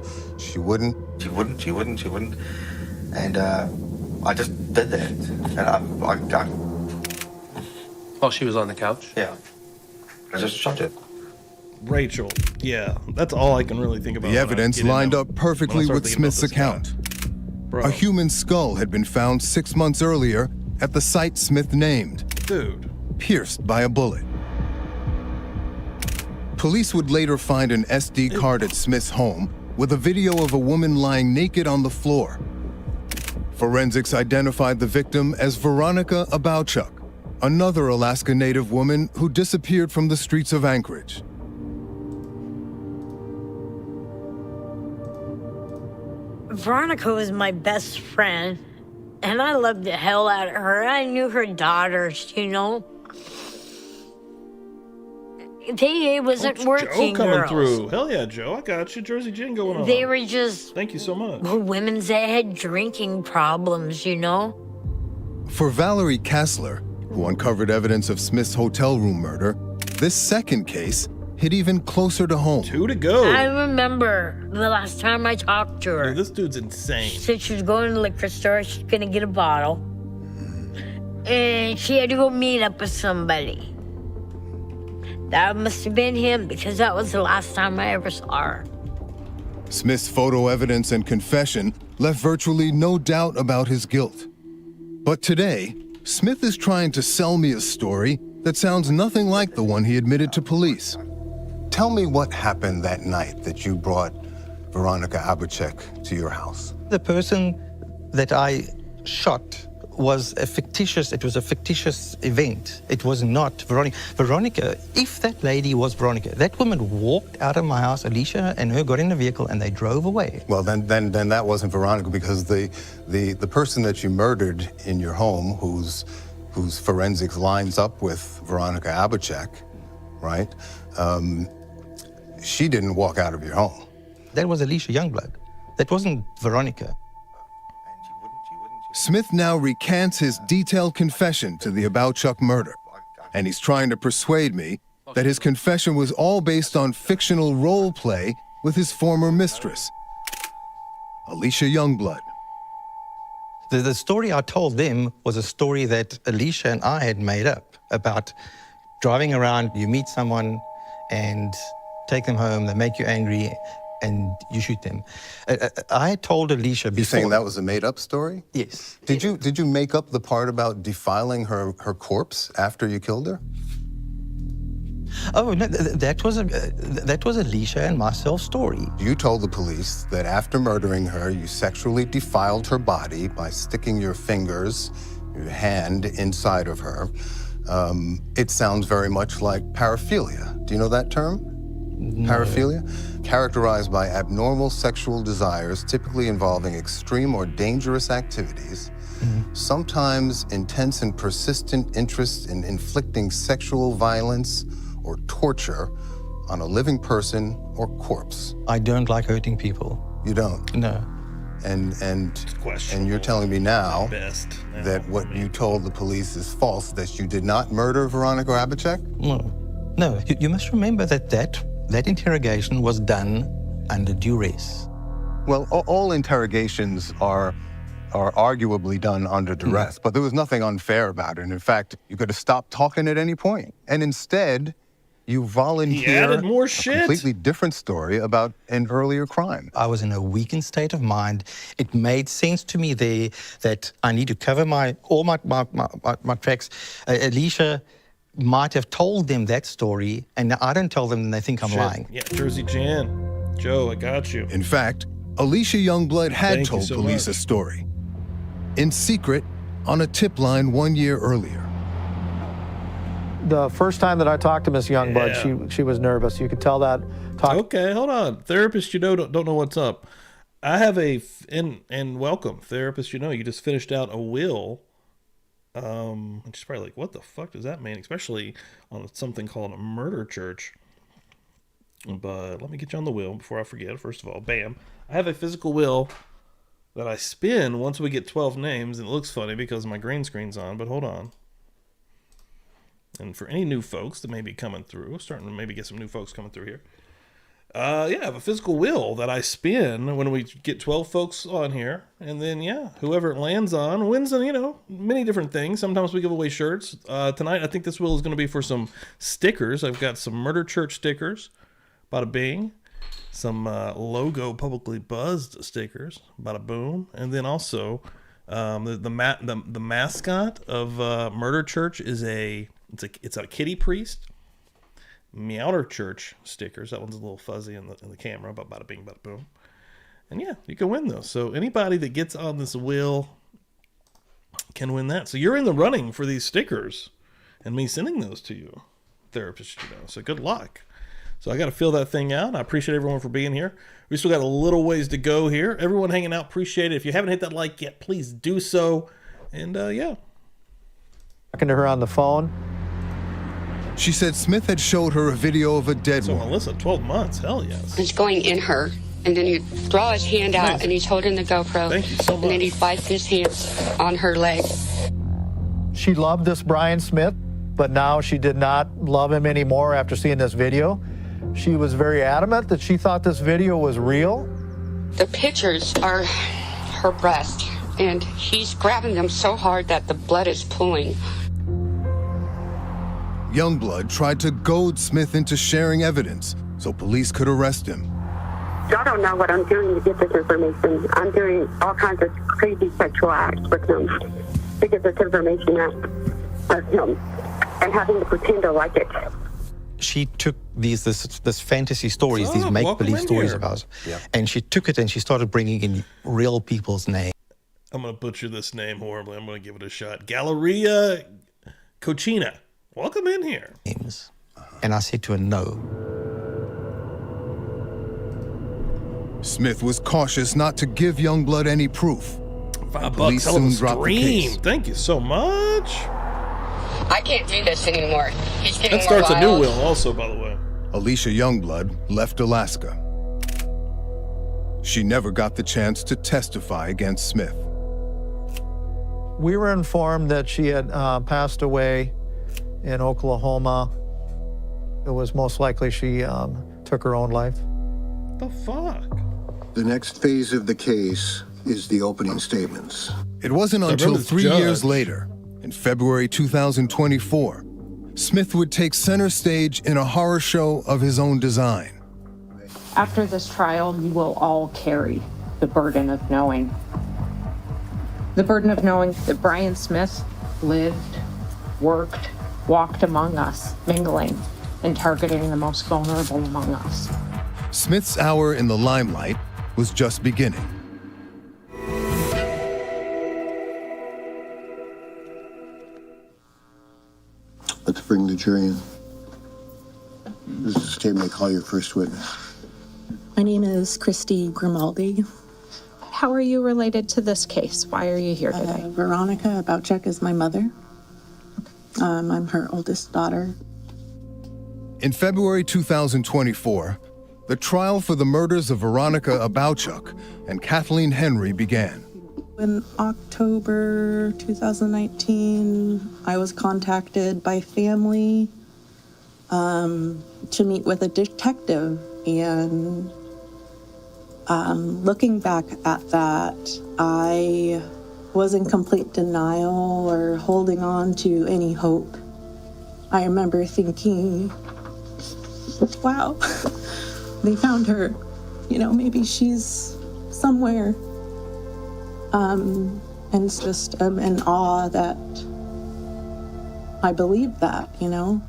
And I just did that. And While she was on the couch? Yeah. I just shot it. Rachel. Yeah, that's all I can really think about. The evidence lined up perfectly with Smith's account. Bro. A human skull had been found 6 months earlier at the site Smith named. Dude. Pierced by a bullet. Police would later find an SD card at Smith's home with a video of a woman lying naked on the floor. Forensics identified the victim as Veronica Abouchuk, another Alaska Native woman who disappeared from the streets of Anchorage. Veronica was my best friend, and I loved the hell out of her. I knew her daughters, you know. They wasn't working Joe coming girls. through. Hell yeah, Joe. I got you. Jersey Gin going on. They were just... Thank you so much. Women that had drinking problems, you know. For Valerie Kassler, who uncovered evidence of Smith's hotel room murder, this second case hit even closer to home. 2 to go. I remember the last time I talked to her. Dude, this dude's insane. She said she was going to the liquor store. She's going to get a bottle. And she had to go meet up with somebody. That must have been him, because that was the last time I ever saw her. Smith's photo evidence and confession left virtually no doubt about his guilt. But today, Smith is trying to sell me a story that sounds nothing like the one he admitted to police. Tell me what happened that night that you brought Veronica Abouchuk to your house. The person that I shot was a fictitious event. It was not Veronica. Veronica, if that lady was Veronica, that woman walked out of my house, Alicia and her got in a vehicle and they drove away. Well, then that wasn't Veronica, because the person that you murdered in your home, whose forensics lines up with Veronica Abouchuk, right? She didn't walk out of your home. That was Alicia Youngblood. That wasn't Veronica. Smith now recants his detailed confession to the Abouchuk murder, and he's trying to persuade me that his confession was all based on fictional role play with his former mistress, Alicia Youngblood. The story I told them was a story that Alicia and I had made up about driving around, you meet someone and take them home, they make you angry, and you shoot them. I had told Alicia before... You're saying that was a made-up story? Yes. Did you make up the part about defiling her corpse after you killed her? Oh, no, that was Alicia and myself's story. You told the police that after murdering her, you sexually defiled her body by sticking your fingers, your hand inside of her. It sounds very much like paraphilia. Do you know that term? Paraphilia? Characterized by abnormal sexual desires, typically involving extreme or dangerous activities, sometimes intense and persistent interest in inflicting sexual violence or torture on a living person or corpse. I don't like hurting people. You don't? No. And you're telling me now that what you told the police is false, that you did not murder Veronica Abouchuk? No, you must remember that interrogation was done under duress. Well, all interrogations are arguably done under duress, but there was nothing unfair about it. And in fact, you could have stopped talking at any point. And instead, you volunteer added more a shit. completely different story about an earlier crime. I was in a weakened state of mind. It made sense to me there that I need to cover all my tracks. Alicia might have told them that story, and I don't tell them and they think I'm lying. Yeah, Jersey Jan. Joe, I got you. In fact, Alicia Youngblood had Thank you told so police much. a story. In secret, on a tip line 1 year earlier. The first time that I talked to Miss Youngblood, she was nervous. You could tell that. Okay, hold on. Therapist, don't know what's up. I have and welcome, therapist. You just finished out a will. And she's probably like, what the fuck does that mean? Especially on something called a murder church. But let me get you on the will before I forget. First of all, bam. I have a physical will that I spin once we get 12 names. And it looks funny because my green screen's on, but hold on. And for any new folks that may be coming through, starting to maybe get some new folks coming through here. I have a physical will that I spin when we get 12 folks on here. And then, whoever it lands on wins, many different things. Sometimes we give away shirts. Tonight, I think this will is going to be for some stickers. I've got some Murder Church stickers, bada bing. Some logo Publicly Buzzed stickers, bada boom. And then also, the mascot of Murder Church is it's a kitty priest. Meowder Church stickers. That one's a little fuzzy in the camera, but bada bing, bada boom. And you can win those. So anybody that gets on this wheel can win that. So you're in the running for these stickers and me sending those to you, therapist. So good luck. So I got to fill that thing out. I appreciate everyone for being here. We still got a little ways to go here. Everyone hanging out, appreciate it. If you haven't hit that like yet, please do so. And Talking to her on the phone. She said Smith had showed her a video of a dead woman. Melissa, 12 months, hell yes. He's going in her, and then he'd draw his hand out, and he's holding the GoPro. Thank you so much. And then he'd wipe his hands on her leg. She loved this Brian Smith, but now she did not love him anymore after seeing this video. She was very adamant that she thought this video was real. The pictures are her breast, and he's grabbing them so hard that the blood is pooling. Youngblood tried to goad Smith into sharing evidence so police could arrest him. Y'all don't know what I'm doing to get this information. I'm doing all kinds of crazy sexual acts with him to get this information out of him and having to pretend to like it. She took this fantasy stories, these make-believe stories of ours, and she took it and she started bringing in real people's names. I'm going to butcher this name horribly. I'm going to give it a shot. Galleria Cochina. Welcome in here. And I said to her, no. Smith was cautious not to give Youngblood any proof. $5, hell of a stream. Thank you so much. I can't do this anymore. He's getting That starts more a new wild. will also, by the way. Alicia Youngblood left Alaska. She never got the chance to testify against Smith. We were informed that she had passed away in Oklahoma. It was most likely she took her own life. The fuck? The next phase of the case is the opening statements. It wasn't until 3 years later, in February 2024, Smith would take center stage in a horror show of his own design. After this trial, you will all carry the burden of knowing. The burden of knowing that Brian Smith lived, worked, walked among us, mingling and targeting the most vulnerable among us. Smith's hour in the limelight was just beginning. Let's bring the jury in. This is State may call your first witness. My name is Christy Grimaldi. How are you related to this case? Why are you here today? Veronica Abouchuk is my mother. I'm her oldest daughter. In February 2024, the trial for the murders of Veronica Abouchuk and Kathleen Henry began. In October 2019, I was contacted by family to meet with a detective, and looking back at that, I was in complete denial or holding on to any hope. I remember thinking, wow, they found her. You know, maybe she's somewhere. And it's just in awe that I believe that, you know.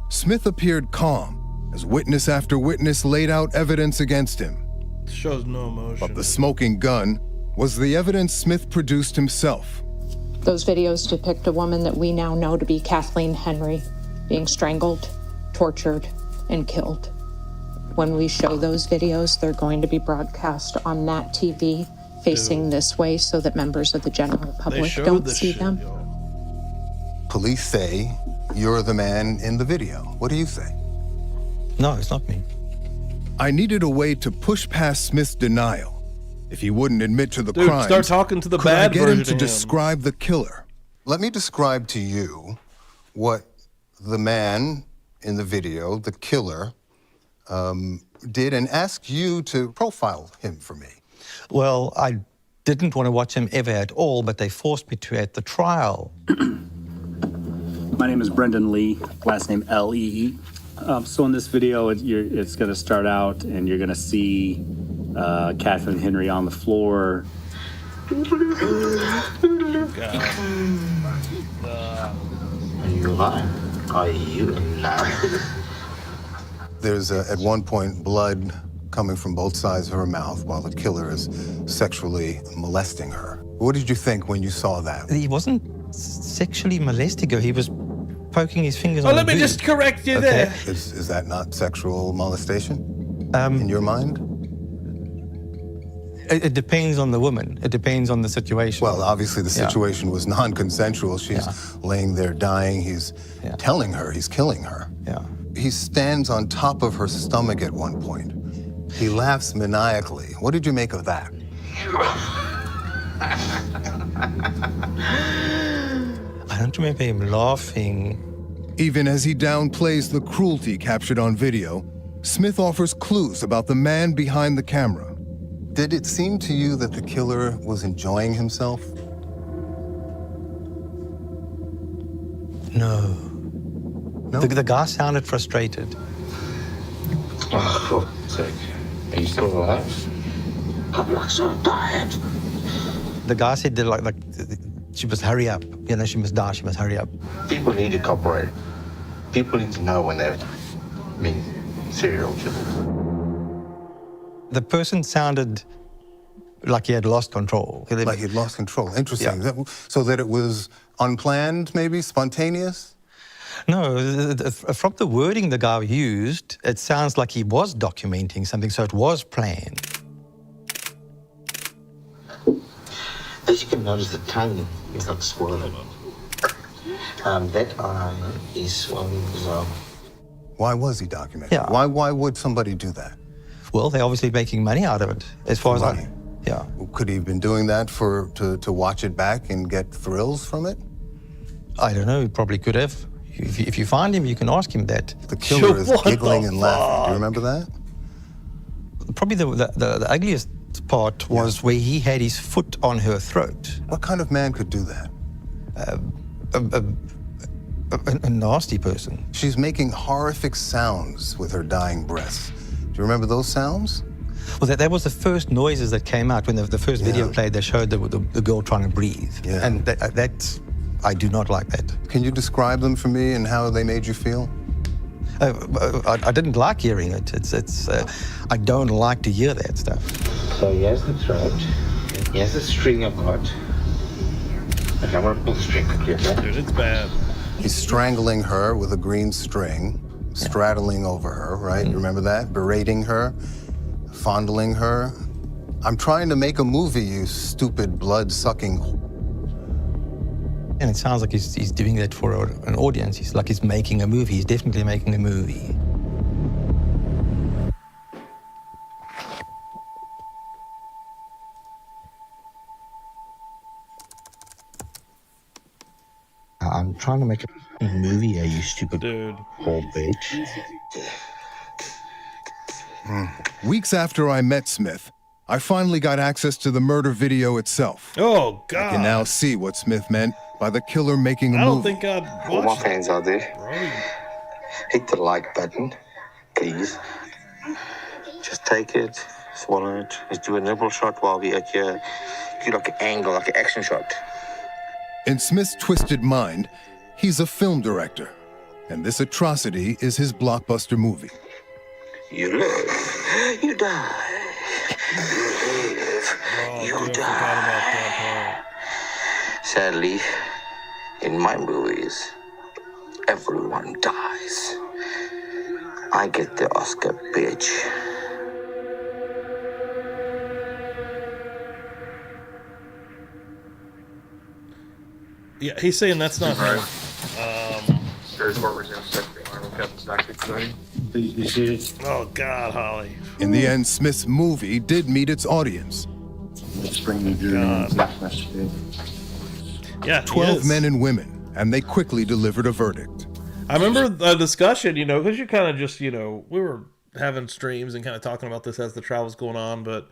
Smith appeared calm as witness after witness laid out evidence against him. Shows no emotion. But the smoking gun was the evidence Smith produced himself. Those videos depict a woman that we now know to be Kathleen Henry being strangled, tortured, and killed. When we show those videos, they're going to be broadcast on that TV facing this way so that members of the general public don't see them. Police say you're the man in the video. What do you say? No, it's not me. I needed a way to push past Smith's denial. If he wouldn't admit to the Dude, crime, start talking to the could I bad get him version to of him? describe the killer? Let me describe to you what the man in the video, the killer, did, and ask you to profile him for me. Well, I didn't want to watch him ever at all, but they forced me to at the trial. My name is Brendan Lee, last name L-E-E. So in this video, it's going to start out and you're going to see Kathleen Henry on the floor. Are you alive? Are you alive? There's, at one point, blood coming from both sides of her mouth while the killer is sexually molesting her. What did you think when you saw that? He wasn't sexually molesting her. He was poking his fingers on let the me boob. just correct you there. Is that not sexual molestation in your mind? It depends on the woman. It depends on the situation. Well, obviously the situation was non-consensual. She's laying there dying. He's telling her he's killing her. Yeah. He stands on top of her stomach at one point. He laughs maniacally. What did you make of that? I don't remember him laughing. Even as he downplays the cruelty captured on video, Smith offers clues about the man behind the camera. Did it seem to you that the killer was enjoying himself? No. The guy sounded frustrated. Oh, for fuck's sake. Are you still alive? I'm not so tired. The guy said that like she must hurry up. You know, she must die. She must hurry up. People need to cooperate. People need to know when they're being serial killers. The person sounded like he had lost control. Like he'd lost control. Interesting. Yeah. So that it was unplanned, maybe spontaneous? No, from the wording the guy used, it sounds like he was documenting something, so it was planned. As you can notice, the tongue is not swollen. That eye is swollen as well. Why was he documenting? Yeah. Why would somebody do that? Well, they're obviously making money out of it, as far as Money. Yeah. Could he have been doing that to watch it back and get thrills from it? I don't know, he probably could have. If you find him, you can ask him that. The killer is giggling and laughing. Do you remember that? Probably the ugliest part was where he had his foot on her throat. What kind of man could do that? A nasty person. She's making horrific sounds with her dying breaths. Do you remember those sounds? Well, that was the first noises that came out when the first video played. They showed the girl trying to breathe. Yeah. And that I do not like that. Can you describe them for me and how they made you feel? I didn't like hearing it. It's I don't like to hear that stuff. So here's the throat. Here's the string I've got. Okay, I'm gonna pull the string quickly, okay? Dude, it's bad. He's strangling her with a green string. straddling over her, right? Remember that? Berating her, fondling her. I'm trying to make a movie, you stupid blood-sucking. And it sounds like he's doing that for an audience. He's making a movie. He's definitely making a movie. I'm trying to make a movie, you stupid whole bitch. Weeks after I met Smith, I finally got access to the murder video itself. Oh, God. I can now see what Smith meant by the killer making a movie. I don't think I'd watch All my fans out there, hit the like button, please. Just take it, swallow it. Let's do a nibble shot while we're at here. Do like an angle, like an action shot. In Smith's twisted mind, he's a film director, and this atrocity is his blockbuster movie. You live, you die. You live, you die. Sadly, in my movies, everyone dies. I get the Oscar, bitch. Yeah, he's saying that's not him. Oh, God, Holly. In the end, Smith's movie did meet its audience. Let's bring the jury in. Yeah, 12 men and women, and they quickly delivered a verdict. I remember the discussion, because you kind of just, we were having streams and kind of talking about this as the trial was going on, but,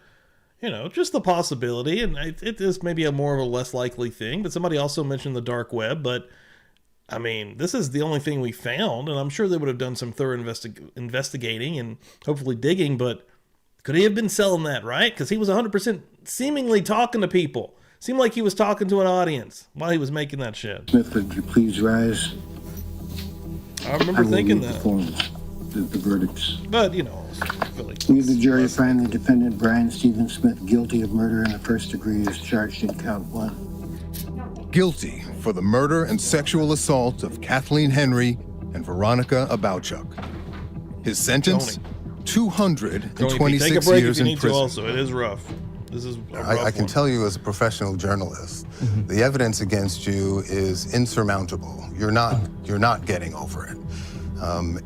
just the possibility, and it is maybe a more of a less likely thing, but somebody also mentioned the dark web, but, I mean, this is the only thing we found, and I'm sure they would have done some thorough investigating and hopefully digging, but could he have been selling that, right? Because he was 100% seemingly talking to people. Seemed like he was talking to an audience while he was making that shit. Smith, would you please rise? I remember thinking that. The verdicts. But, I feel like We, the jury, find the defendant, Brian Stephen Smith, guilty of murder in the first degree as charged in count 1. Guilty for the murder and sexual assault of Kathleen Henry and Veronica Abouchuk. His sentence? 226 years in prison. Also, it is rough. This is a rough I can tell you as a professional journalist, the evidence against you is insurmountable. You're not getting over it.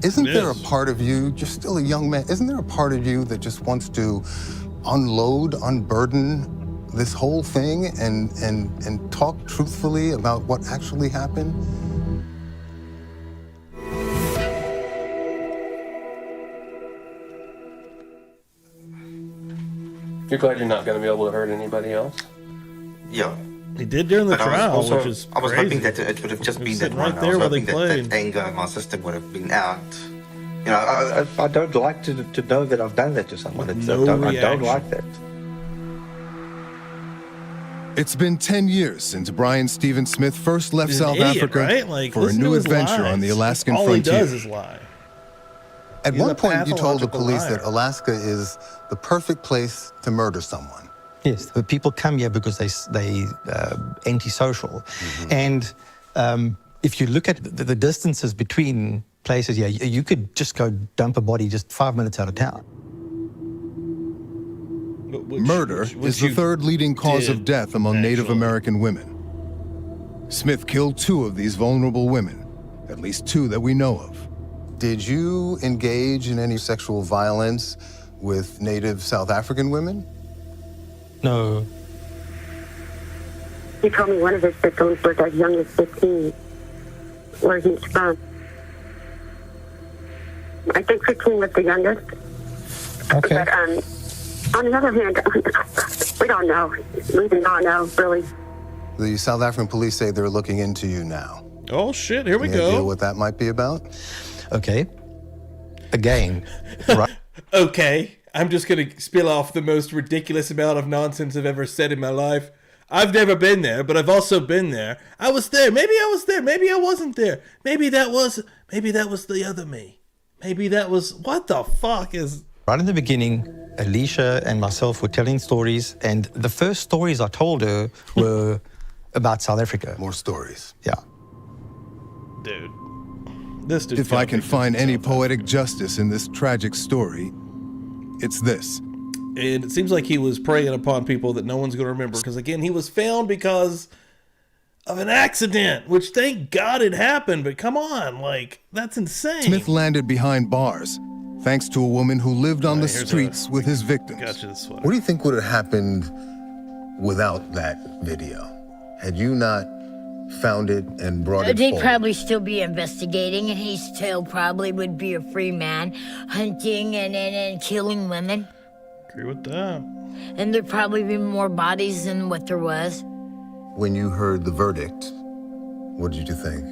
Isn't there a part of you, you're still a young man, isn't there a part of you that just wants to unload, unburden this whole thing and talk truthfully about what actually happened? You're glad you're not going to be able to hurt anybody else? Yeah. He did during the trial, which is I was crazy. hoping that it would have just been that Sitting one. right there I was while they hoping that played. anger in my system would have been out. I don't like to know that I've done that to someone. I don't like that. It's been 10 years since Brian Stephen Smith first left He's an South idiot, Africa right? Like, for a listen to new his adventure lies. on the Alaskan All frontier. he does is lie. At He's one a point, you told the pathological police liar. that Alaska is the perfect place to murder someone. Yes, but people come here because they antisocial. And if you look at the distances between places, you could just go dump a body just 5 minutes out of town. Murder is the third leading cause of death among Native American women. Smith killed 2 of these vulnerable women, at least 2 that we know of. Did you engage in any sexual violence with Native South African women? No. He told me one of his victims was as young as 15, where he's from. I think 15 was the youngest. Okay. But on the other hand, we don't know. We do not know, really. The South African police say they're looking into you now. Oh, shit, here we Any idea go. what that might be about? Okay. Again. Right. Okay, I'm just going to spill off the most ridiculous amount of nonsense I've ever said in my life. I've never been there, but I've also been there. I was there. Maybe I was there. Maybe I wasn't there. Maybe that was the other me. Maybe that was, what the fuck is... Right in the beginning, Alicia and myself were telling stories, and the first stories I told her were about South Africa. More stories. Yeah. Dude. This dude's If I gotta can think find this any himself. poetic justice in this tragic story, it's this. And it seems like he was preying upon people that no one's going to remember. Because, again, he was found because of an accident, which thank God it happened. But come on, like, that's insane. Smith landed behind bars, thanks to a woman who lived on the here's streets with his victims. Gotcha, this sweater. What do you think would have happened without that video? Had you not found it and brought it They'd forward? probably still be investigating, and he still probably would be a free man, hunting and killing women. Agree with that. And there'd probably be more bodies than what there was. When you heard the verdict, what did you think?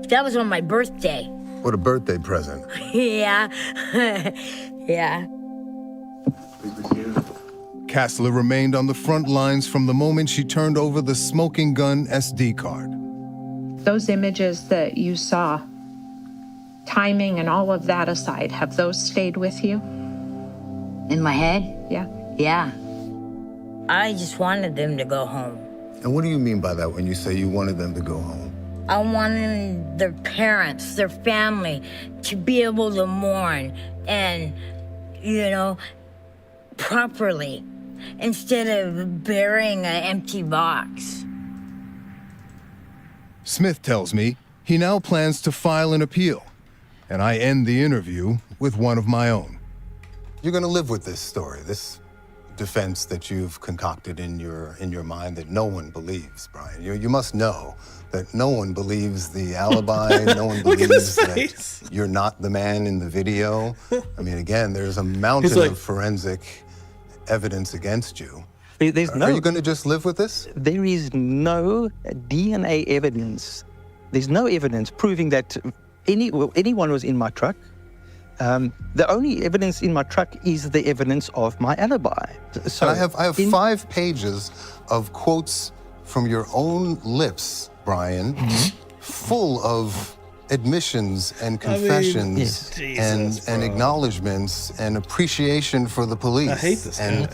That was on my birthday. What a birthday present. Yeah. Yeah. Kassler remained on the front lines from the moment she turned over the smoking gun SD card. Those images that you saw, timing and all of that aside, have those stayed with you? In my head? Yeah. Yeah. I just wanted them to go home. And what do you mean by that when you say you wanted them to go home? I wanted their parents, their family, to be able to mourn and, properly, instead of burying an empty box. Smith tells me he now plans to file an appeal, and I end the interview with one of my own. You're going to live with this story, this defense that you've concocted in your mind that no one believes, Brian. You must know that no one believes the alibi, no one believes that you're not the man in the video. I mean, again, there's a mountain of forensic evidence against you. Are you going to just live with this? There is no DNA evidence. There's no evidence proving that anyone was in my truck. The only evidence in my truck is the evidence of my alibi. So I have 5 pages of quotes from your own lips, Brian, full of admissions and confessions and acknowledgments and appreciation for the police. I hate this guy.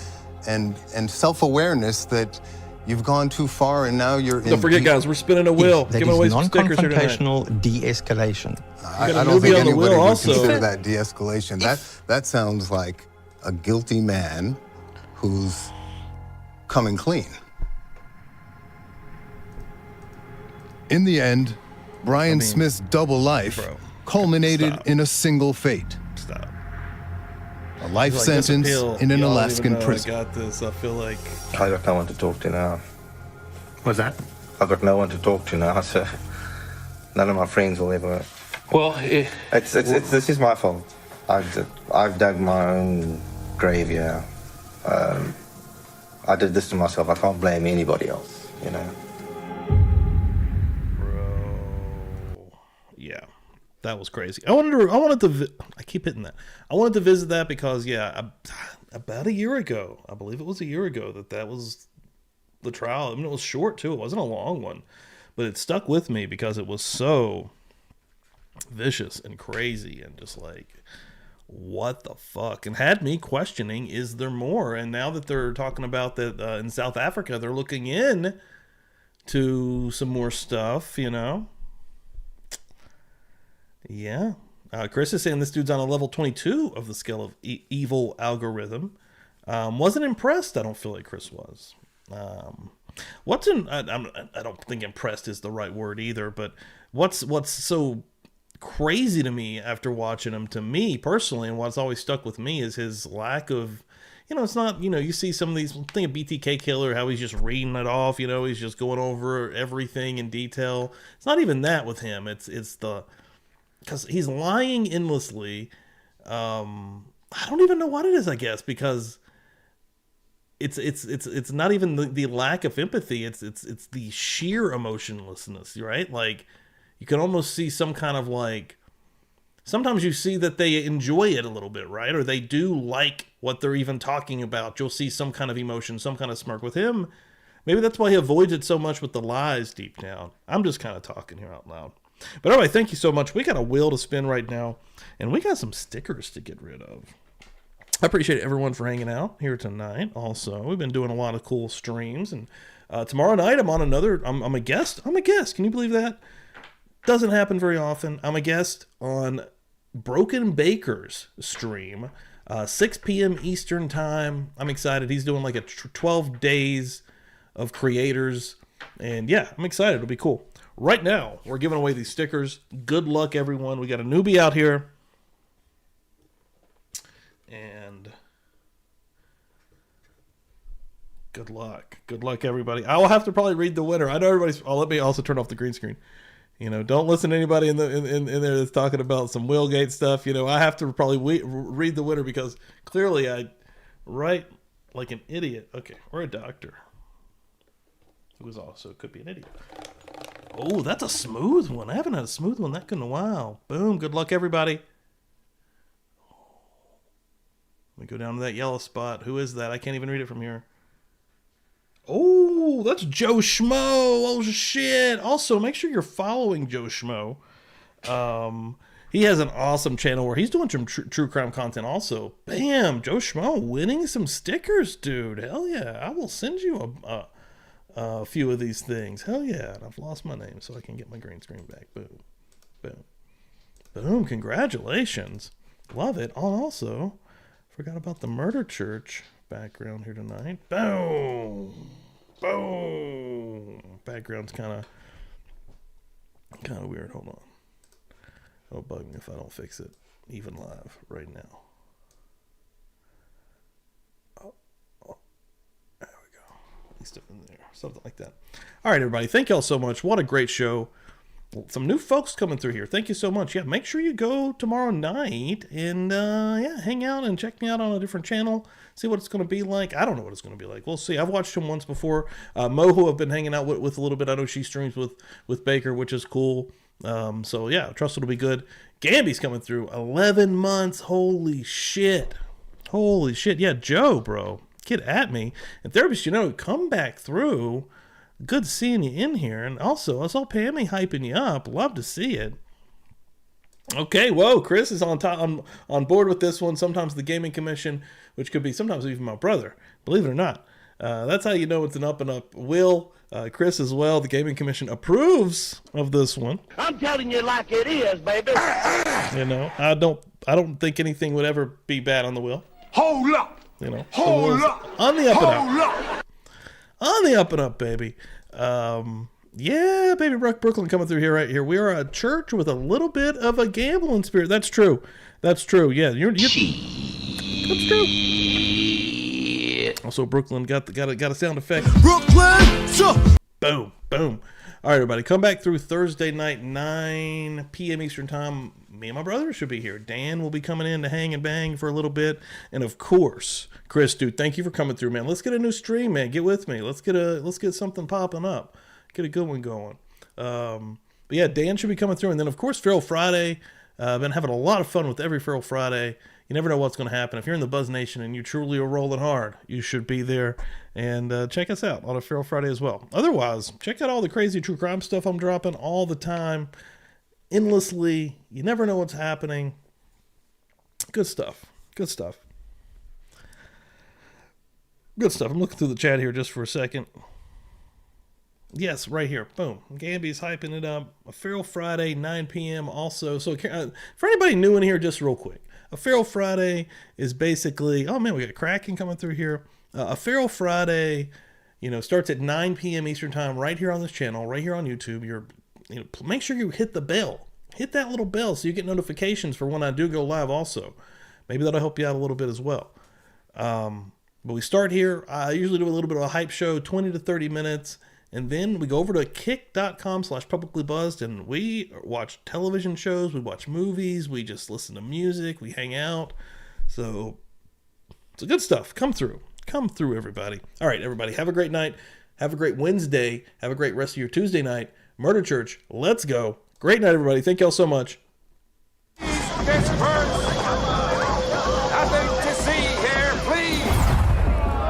And self-awareness that you've gone too far and now you're in. Don't forget, guys, we're spinning a wheel. That Giving is away some stickers here tonight. non-confrontational de-escalation. I don't think anybody would consider that de-escalation. That sounds like a guilty man who's coming clean. In the end, Brian Smith's double life culminated in a single fate. Stop. A life He's like, this sentence appeal, in an y'all don't Alaskan even know prison. I got this. I feel like. I got no one to talk to now. What's that? I got no one to talk to now, so none of my friends will ever. Well, this is my fault. I've dug my own grave here. I did this to myself. I can't blame anybody else, Yeah, that was crazy. I keep hitting that. I wanted to visit that because, about a year ago, I believe it was a year ago that was the trial. I mean, it was short too. It wasn't a long one, but it stuck with me because it was so vicious and crazy and just like, what the fuck? And had me questioning, is there more? And now that they're talking about that in South Africa, they're looking in to some more stuff, Yeah. Chris is saying this dude's on a level 22 of the scale of evil algorithm. Wasn't impressed. I don't feel like Chris was. I don't think impressed is the right word either, but what's so crazy to me after watching him, to me personally, and what's always stuck with me is his lack of, it's not, you see some of these, think of BTK Killer, how he's just reading it off, he's just going over everything in detail. It's not even that with him. It's because he's lying endlessly. I don't even know what it is, I guess, because it's not even the lack of empathy. It's the sheer emotionlessness, right? Like, you can almost see some kind of like, sometimes you see that they enjoy it a little bit, right? Or they do like what they're even talking about. You'll see some kind of emotion, some kind of smirk with him. Maybe that's why he avoids it so much with the lies deep down. I'm just kind of talking here out loud. But anyway, thank you so much. We got a wheel to spin right now, and we got some stickers to get rid of. I appreciate everyone for hanging out here tonight. Also, we've been doing a lot of cool streams, and tomorrow night I'm on another. I'm a guest. I'm a guest. Can you believe that? Doesn't happen very often. I'm a guest on Broken Baker's stream, 6 p.m. Eastern time. I'm excited. He's doing like a 12 days of creators. And yeah, I'm excited. It'll be cool. Right now, we're giving away these stickers. Good luck, everyone. We got a newbie out here. And good luck. Good luck, everybody. I will have to probably read the winner. I know everybody's... Oh, let me also turn off the green screen. You know, don't listen to anybody in there that's talking about some Willgate stuff. You know, I have to probably read the winner because clearly I write like an idiot. Okay, or a doctor who is also could be an idiot. Oh, that's a smooth one. I haven't had a smooth one that good in a while. Boom. Good luck, everybody. Let me go down to that yellow spot. Who is that? I can't even read it from here. Oh, that's Joe Schmo. Oh, shit. Also, make sure you're following Joe Schmo. He has an awesome channel where he's doing some true crime content also. Bam, Joe Schmo winning some stickers, dude. Hell yeah. I will send you a few of these things. Hell yeah. And I've lost my name so I can get my green screen back. Boom. Boom. Boom. Congratulations. Love it. Also, forgot about the Murder Church background here tonight. Boom. Boom. Background's kind of weird. Hold on. It'll bug me if I don't fix it even live right now. Oh, there we go. At least up in there. Something like that. All right, everybody. Thank y'all so much. What a great show. Some new folks coming through here. Thank you so much. Yeah, make sure you go tomorrow night and hang out and check me out on a different channel. See what it's going to be like. I don't know what it's going to be like. We'll see. I've watched him once before. Mo, who I've been hanging out with a little bit. I know she streams with Baker, which is cool. So yeah, I trust it'll be good. Gamby's coming through. 11 months. Holy shit. Holy shit. Yeah, Joe, bro. Get at me. And therapist, come back through. Good seeing you in here. And also, I saw Pammy hyping you up. Love to see it. Okay, whoa, Chris is on board with this one. Sometimes the Gaming Commission, which could be sometimes even my brother, believe it or not. That's how you know it's an up and up. Will, Chris as well, the Gaming Commission approves of this one. I'm telling you like it is, baby. I don't think anything would ever be bad on the will. Hold up. Hold up. On the up and up. Hold up. On the up and up, baby. Yeah, baby Brooklyn coming through here right here. We are a church with a little bit of a gambling spirit. That's true. That's true. Yeah, that's true. Also, Brooklyn got a sound effect. Brooklyn, boom, boom. All right, everybody, come back through Thursday night, 9 p.m. Eastern time. Me and my brother should be here. Dan will be coming in to hang and bang for a little bit, and of course, Chris, dude, thank you for coming through, man. Let's get a new stream, man. Get with me. Let's get something popping up. Get a good one going. But yeah, Dan should be coming through, and then of course, Feral Friday. I've been having a lot of fun with every Feral Friday. You never know what's going to happen. If you're in the Buzz Nation and you truly are rolling hard, you should be there. And check us out on a Feral Friday as well. Otherwise, check out all the crazy true crime stuff I'm dropping all the time, endlessly. You never know what's happening. Good stuff. Good stuff. Good stuff. I'm looking through the chat here just for a second. Yes, right here. Boom. Gamby's hyping it up. A Feral Friday, 9 p.m. also. So for anybody new in here, just real quick. A Feral Friday is basically, oh man, we got Kraken coming through here. A Feral Friday, starts at 9 p.m. Eastern time right here on this channel, right here on YouTube. Make sure you hit the bell. Hit that little bell so you get notifications for when I do go live also. Maybe that'll help you out a little bit as well. But we start here. I usually do a little bit of a hype show, 20 to 30 minutes. And then we go over to kick.com/publiclybuzzed and we watch television shows, we watch movies, we just listen to music, we hang out. So it's good stuff. Come through, everybody. All right, everybody, have a great night. Have a great Wednesday. Have a great rest of your Tuesday night. Murder Church, let's go. Great night, everybody. Thank y'all so much. This